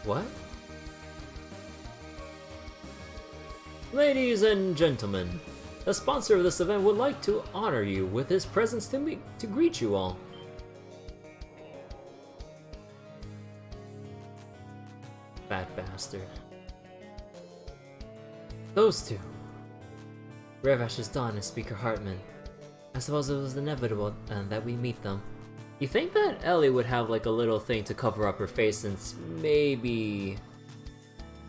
What? Ladies and gentlemen, the sponsor of this event would like to honor you with his presence to greet you all. Fat bastard. Those two. Revash's Dawn and Speaker Hartmann. I suppose it was inevitable that we meet them. You think that Ellie would have like a little thing to cover up her face since maybe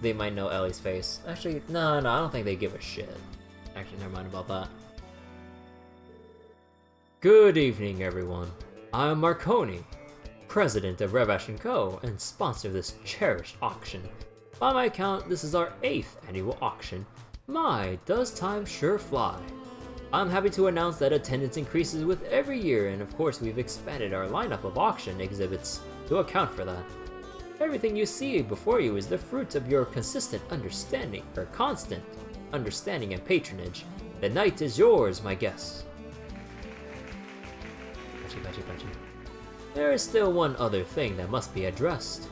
they might know Ellie's face? Actually, no, I don't think they give a shit. Actually, never mind about that. Good evening, everyone. I'm Marconi, president of Revash & Co. and sponsor of this cherished auction. By my count, this is our 8th annual auction. My, does time sure fly. I'm happy to announce that attendance increases with every year, and of course we've expanded our lineup of auction exhibits to account for that. Everything you see before you is the fruit of your constant understanding and patronage. The night is yours, my guests. There is still one other thing that must be addressed.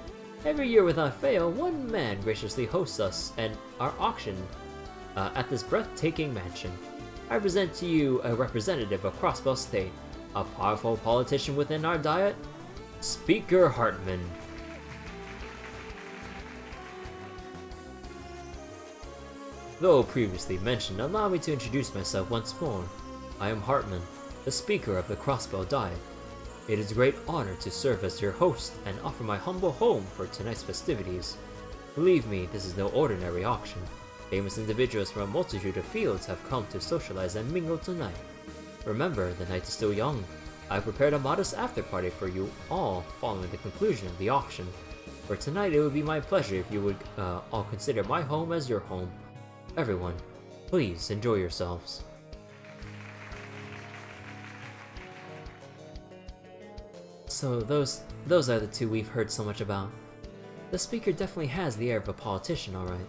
Every year without fail, one man graciously hosts us and our auction at this breathtaking mansion. I present to you a representative of Crossbell State, a powerful politician within our diet, Speaker Hartmann. Though previously mentioned, allow me to introduce myself once more. I am Hartmann, the Speaker of the Crossbell Diet. It is a great honor to serve as your host and offer my humble home for tonight's festivities. Believe me, this is no ordinary auction. Famous individuals from a multitude of fields have come to socialize and mingle tonight. Remember, the night is still young. I have prepared a modest after-party for you all following the conclusion of the auction. For tonight, it would be my pleasure if you would all consider my home as your home. Everyone, please enjoy yourselves. So those are the two we've heard so much about. The speaker definitely has the air of a politician, alright.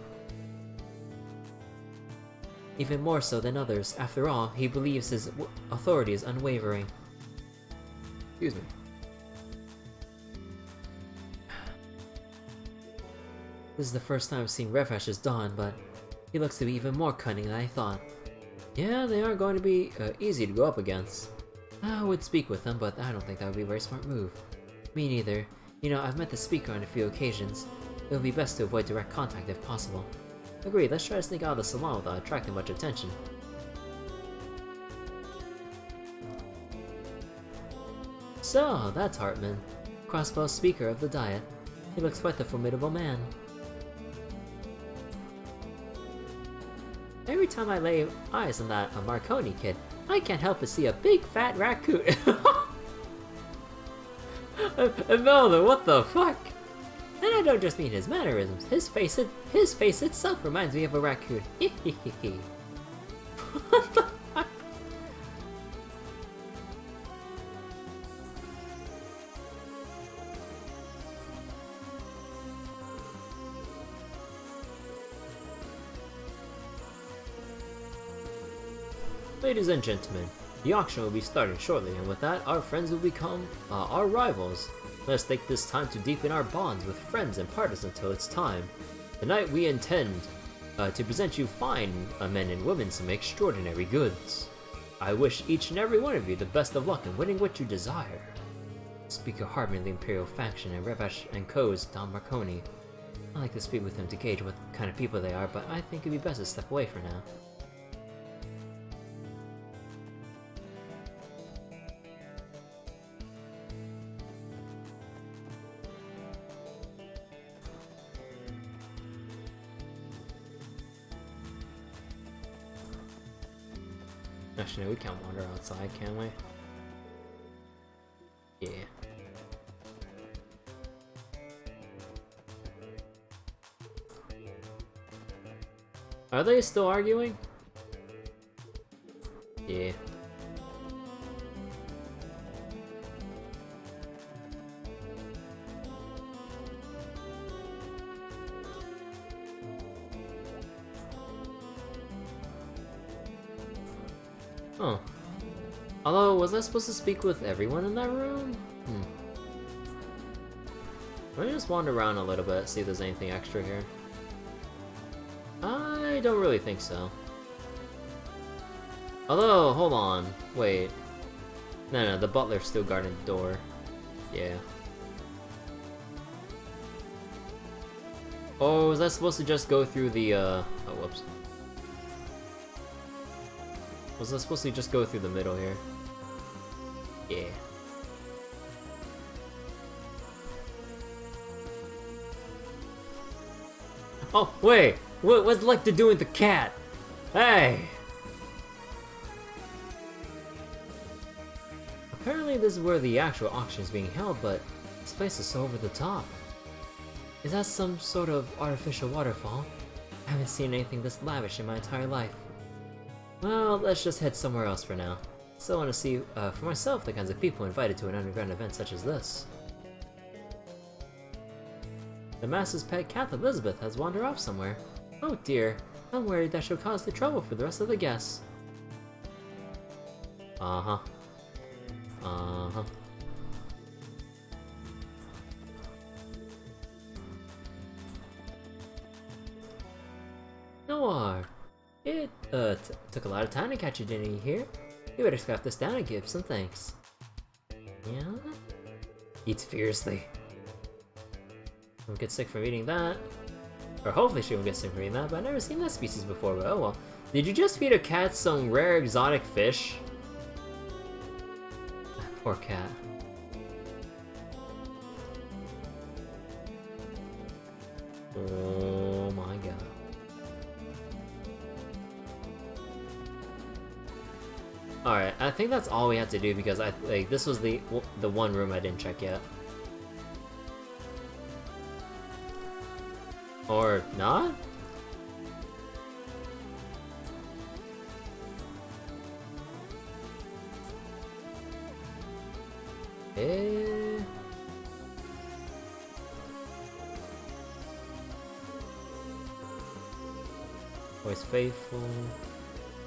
Even more so than others. After all, he believes his authority is unwavering. Excuse me. This is the first time I've seen Revash's Dawn, but he looks to be even more cunning than I thought. Yeah, they aren't going to be easy to go up against. I would speak with them, but I don't think that would be a very smart move. Me neither. You know, I've met the speaker on a few occasions. It would be best to avoid direct contact if possible. Agreed, let's try to sneak out of the salon without attracting much attention. So, that's Hartmann, Crossbell Speaker of the Diet. He looks quite the formidable man. Every time I lay eyes on that Marconi kid, I can't help but see a big fat raccoon. Melvin, what the fuck? And I don't just mean his mannerisms. His face itself reminds me of a raccoon. What the fuck? Ladies and gentlemen, the auction will be starting shortly, and with that, our friends will become our rivals. Let's take this time to deepen our bonds with friends and partners until it's time. Tonight we intend to present you fine men and women some extraordinary goods. I wish each and every one of you the best of luck in winning what you desire. Speaker Hartmann of the Imperial Faction and Revash & Co.'s Don Marconi. I like to speak with them to gauge what kind of people they are, but I think it'd be best to step away for now. Actually, no, we can't wander outside, can we? Yeah. Are they still arguing? Yeah. Huh. Although, was I supposed to speak with everyone in that room? Let me just wander around a little bit, see if there's anything extra here. I don't really think so. Although, hold on. Wait. No, the butler's still guarding the door. Yeah. Oh, was I supposed to just go through the, oh, whoops. Was I supposed to just go through the middle here? Yeah. Oh, wait! What's Lecter doing with the cat? Hey! Apparently this is where the actual auction is being held, but this place is so over the top. Is that some sort of artificial waterfall? I haven't seen anything this lavish in my entire life. Well, let's just head somewhere else for now. Still want to see for myself the kinds of people invited to an underground event such as this. The Master's pet cat Elizabeth has wandered off somewhere. Oh dear, I'm worried that she'll cause the trouble for the rest of the guests. Uh-huh. Uh-huh. Noir! It, took a lot of time to catch you, didn't you hear? You better scrap this down and give some thanks. Yeah? Eats fiercely. Won't get sick from eating that. Or hopefully she won't get sick from eating that, but I've never seen that species before, but oh well. Did you just feed a cat some rare exotic fish? Poor cat. Oh my god. Alright, I think that's all we have to do because this was the one room I didn't check yet. Or not? Always faithful.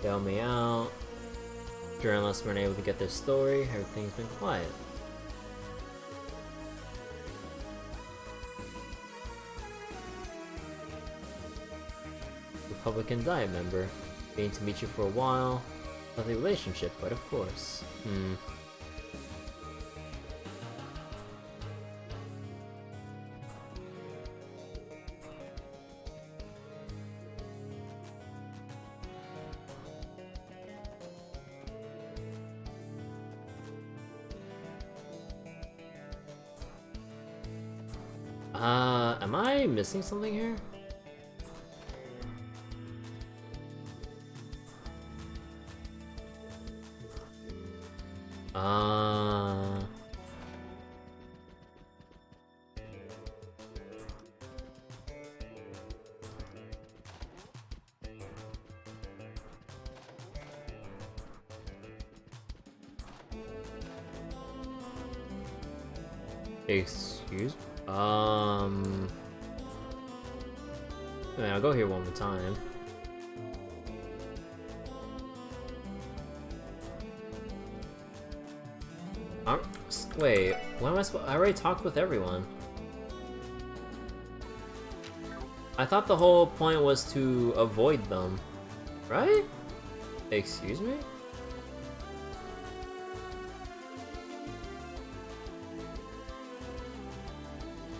Bail me out. Journalists weren't able to get their story. Everything's been quiet. Republican Diet member. Being to meet you for a while. Not the relationship, but of course. Am I missing something here? Excuse me? Man, I'll go here one more time. Wait, what am I supposed? I already talked with everyone. I thought the whole point was to avoid them, right? Excuse me?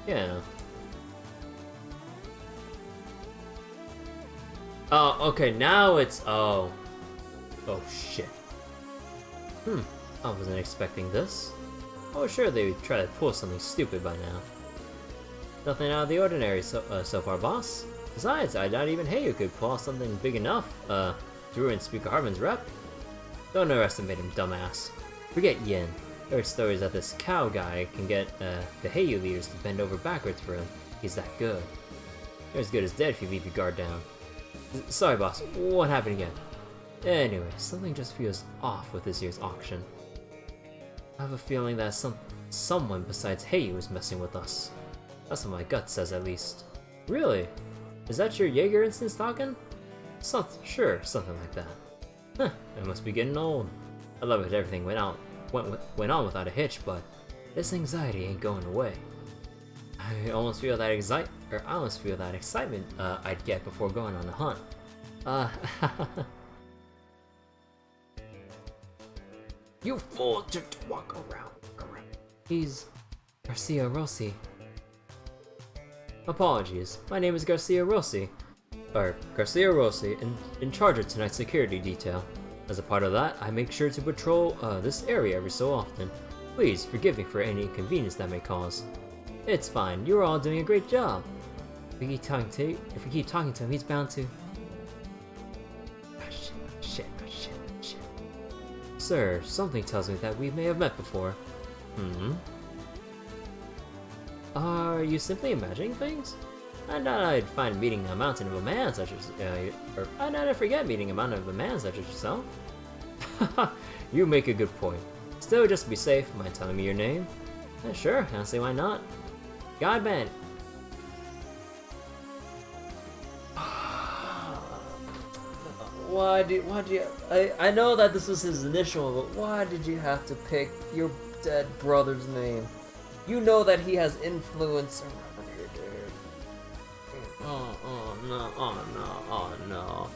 Yeah. Oh, okay, now it's... Oh. Oh, shit. I wasn't expecting this. Oh, sure, they would try to pull something stupid by now. Nothing out of the ordinary so far, boss. Besides, I doubt even Heyu could pull off something big enough, to ruin Speaker Hartmann's rep. Don't underestimate him, dumbass. Forget Yin. There are stories that this cow guy can get, the Heyu leaders to bend over backwards for him. He's that good. You're as good as dead if you leave your guard down. Sorry, boss. What happened again? Anyway, something just feels off with this year's auction. I have a feeling that someone besides Hey was messing with us. That's what my gut says, at least. Really? Is that your Jaeger instance talking? Sure, something like that. Huh, it must be getting old. I love it everything went on without a hitch, but this anxiety ain't going away. I almost feel that excitement I'd get before going on a hunt. You fool! Just walk around. He's Garcia Rossi. Apologies, my name is Garcia Rossi. Garcia Rossi, in charge of tonight's security detail. As a part of that, I make sure to patrol this area every so often. Please forgive me for any inconvenience that may cause. It's fine, you're all doing a great job. If we keep talking to him, he's bound to... Shit. Sir, something tells me that we may have met before. Are you simply imagining things? I doubt I'd find meeting a mountain of a man such as, I doubt I'd forget meeting a mountain of a man such as yourself. You make a good point. Still, just to be safe, mind telling me your name? Sure, honestly, why not? Godman. Why do you? I know that this was his initial, but why did you have to pick your dead brother's name? You know that he has influence around here, dude. Oh no.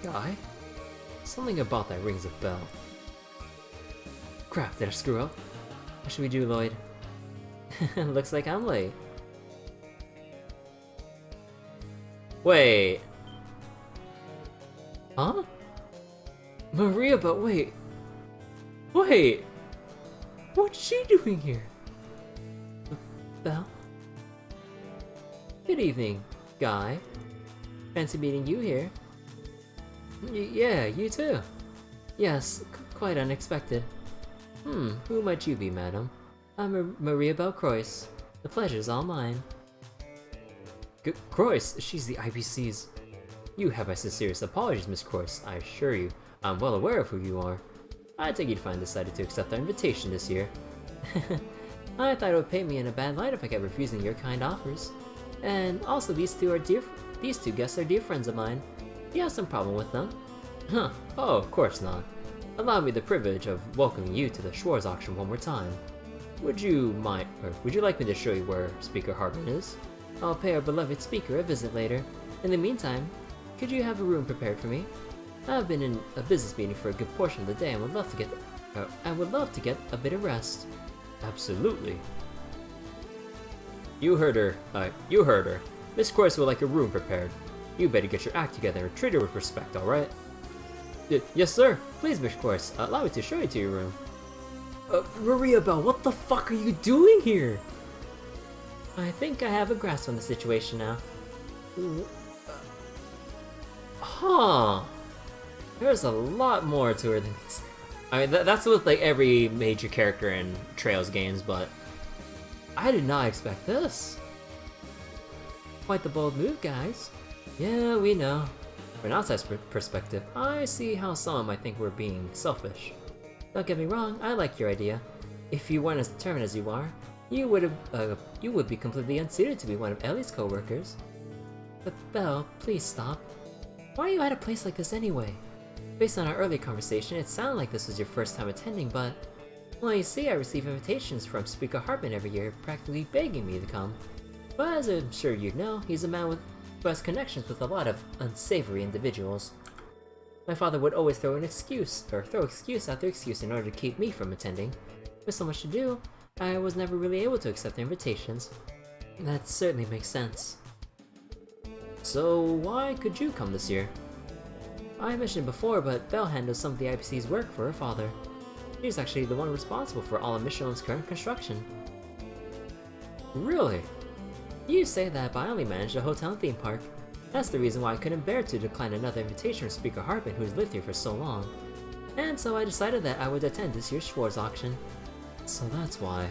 Guy? Something about that rings a bell. Crap, did I screw up? What should we do, Lloyd? Looks like I'm late. Wait. Huh? Maria, but wait. What's she doing here? Belle? Good evening, Guy. Fancy meeting you here. Yeah, you too. Yes, quite unexpected. Who might you be, madam? I'm Maria Belle Croix. The pleasure's all mine. Croix? She's the IBC's. You have my sincerest apologies, Miss Croix. I assure you, I'm well aware of who you are. I take you'd find decided to accept our invitation this year. I thought it would paint me in a bad light if I kept refusing your kind offers. And also, these two guests are dear friends of mine. Do you have some problem with them? Huh? Oh, of course not. Allow me the privilege of welcoming you to the Schwarze Auction one more time. Would you like me to show you where Speaker Hartmann is? I'll pay our beloved speaker a visit later. In the meantime, could you have a room prepared for me? I've been in a business meeting for a good portion of the day and would love to get a bit of rest. Absolutely. You heard her. Miss Croix would like a room prepared. You better get your act together and treat her with respect, alright? Yes, sir. Please, Miss Croix, allow me to show you to your room. Maria Belle, what the fuck are you doing here? I think I have a grasp on the situation now. Huh. There's a lot more to her than... I mean, that's with like every major character in Trails games, but... I did not expect this. Quite the bold move, guys. Yeah, we know. From an outside perspective, I see how someone might think we're being selfish. Don't get me wrong, I like your idea. If you weren't as determined as you are, you would be completely unsuited to be one of Ellie's co-workers. But Belle, please stop. Why are you at a place like this anyway? Based on our earlier conversation, it sounded like this was your first time attending, but... Well, you see, I receive invitations from Speaker Hartmann every year, practically begging me to come. But as I'm sure you know, he's a man who has connections with a lot of unsavory individuals. My father would always throw excuse after excuse in order to keep me from attending. With so much to do, I was never really able to accept the invitations. That certainly makes sense. So why could you come this year? I mentioned before, but Belle handles some of the IPC's work for her father. She's actually the one responsible for all of Mishalem's current construction. Really? You say that, but I only manage a hotel and theme park. That's the reason why I couldn't bear to decline another invitation from Speaker Hartmann, who's lived here for so long. And so I decided that I would attend this year's Schwarze Auction. So that's why.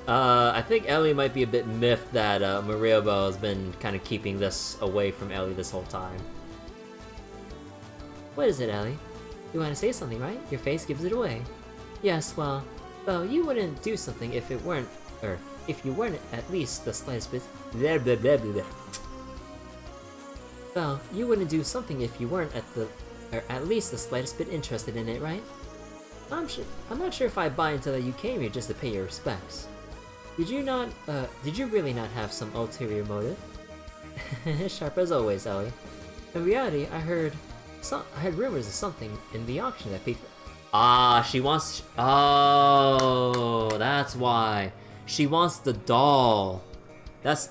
I think Ellie might be a bit miffed that Mariobel has been kind of keeping this away from Ellie this whole time. What is it, Ellie? You want to say something, right? Your face gives it away. Yes, well, you wouldn't do something if it weren't, or if you weren't at least the slightest bit. Blah, blah, blah, blah, blah. Well, you wouldn't do something if you weren't at least the slightest bit interested in it, right? I'm not sure if I buy into that you came here just to pay your respects. Did you really not have some ulterior motive? Sharp as always, Ellie. In reality, I heard rumors of something in the auction that piqued. She wants. Oh, that's why. She wants the doll. Cause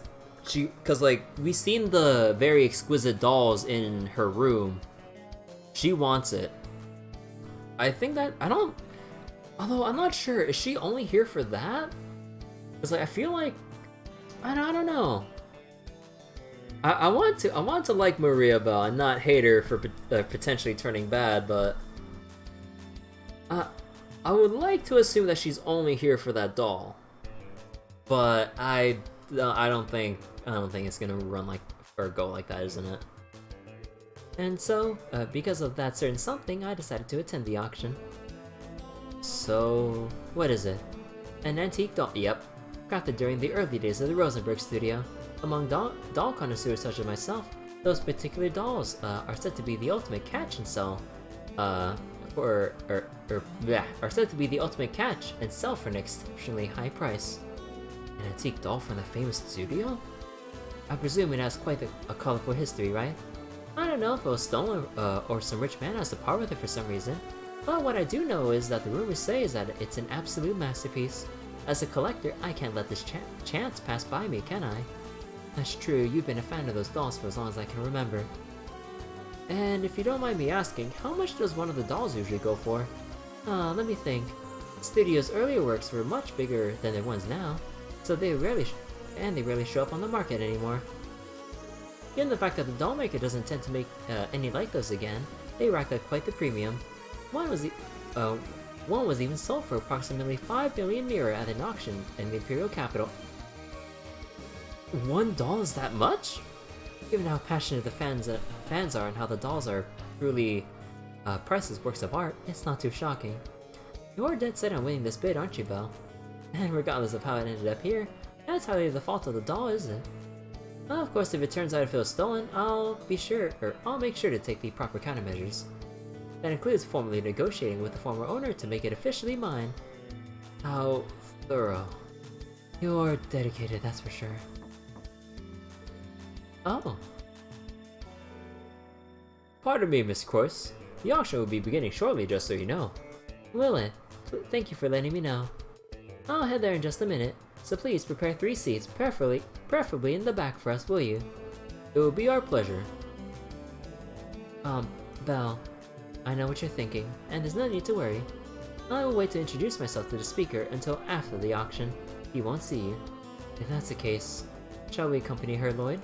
like we seen the very exquisite dolls in her room. She wants it. Although I'm not sure. Is she only here for that? Cause like I feel like I don't know. I want to like Mariobel and not hate her for potentially turning bad, but I would like to assume that she's only here for that doll. But I don't think it's gonna run like or go like that, isn't it? And so, because of that certain something, I decided to attend the auction. So, what is it? An antique doll? Yep, crafted during the early days of the Rosenberg studio. Among doll connoisseurs such as myself, those particular dolls are said to be the ultimate catch and sell, are said to be the ultimate catch and sell for an exceptionally high price. An antique doll from the famous studio? I presume it has quite a colorful history, right? I don't know if it was stolen or some rich man has to part with it for some reason, but what I do know is that the rumors say is that it's an absolute masterpiece. As a collector, I can't let this chance pass by me, can I? That's true, you've been a fan of those dolls for as long as I can remember. And if you don't mind me asking, how much does one of the dolls usually go for? Let me think. The studio's earlier works were much bigger than their ones now, so they rarely show up on the market anymore. Given the fact that the doll maker doesn't tend to make any like those again, they racked up quite the premium. One was even sold for approximately 5 million lira at an auction in the Imperial capital. One doll is that much? Given how passionate the fans are and how the dolls are truly priced as works of art, it's not too shocking. You're dead set on winning this bid, aren't you, Belle? And regardless of how it ended up here, that's hardly the fault of the doll, is it? Well, of course, if it turns out it feels stolen, I'll make sure to take the proper countermeasures. That includes formally negotiating with the former owner to make it officially mine. How thorough. You're dedicated, that's for sure. Oh. Pardon me, Miss Croyce. The auction will be beginning shortly, just so you know. Will it? Thank you for letting me know. I'll head there in just a minute, so please prepare 3 seats, preferably in the back for us, will you? It will be our pleasure. Belle, I know what you're thinking, and there's no need to worry. I will wait to introduce myself to the speaker until after the auction. He won't see you. If that's the case, shall we accompany her, Lloyd?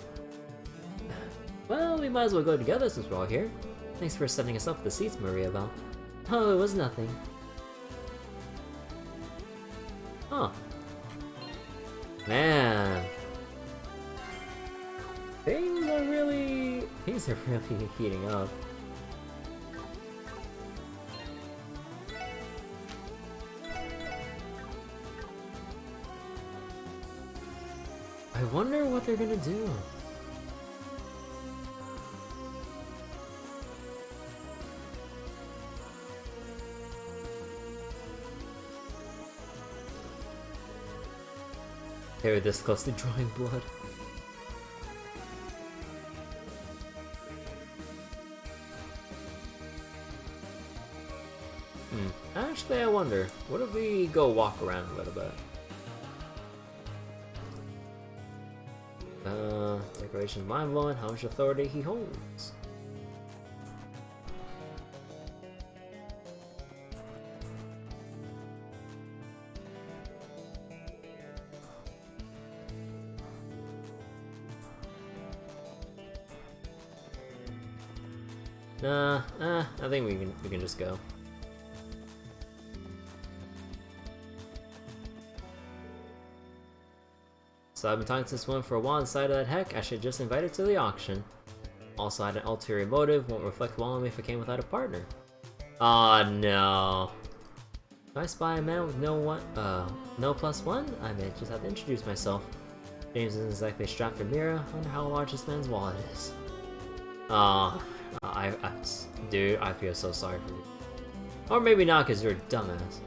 Well, we might as well go together since we're all here. Thanks for setting us up with the seats, Mariobel. Oh, it was nothing. Huh. Man. Things are really heating up. I wonder what they're gonna do. They were this close to drawing blood. Actually, I wonder, what if we go walk around a little bit? Decorations mind-blowing, how much authority he holds. I think we can just go. So I've been talking to this woman for a while and decided that heck, I should just invite her to the auction. Also had an ulterior motive, won't reflect well on me if I came without a partner. Aw, no. If I spy a man with no +1, I may just have to introduce myself. James isn't exactly strapped for Mira. I wonder how large this man's wallet is. Dude, I feel so sorry for you. Or maybe not, because you're a dumbass.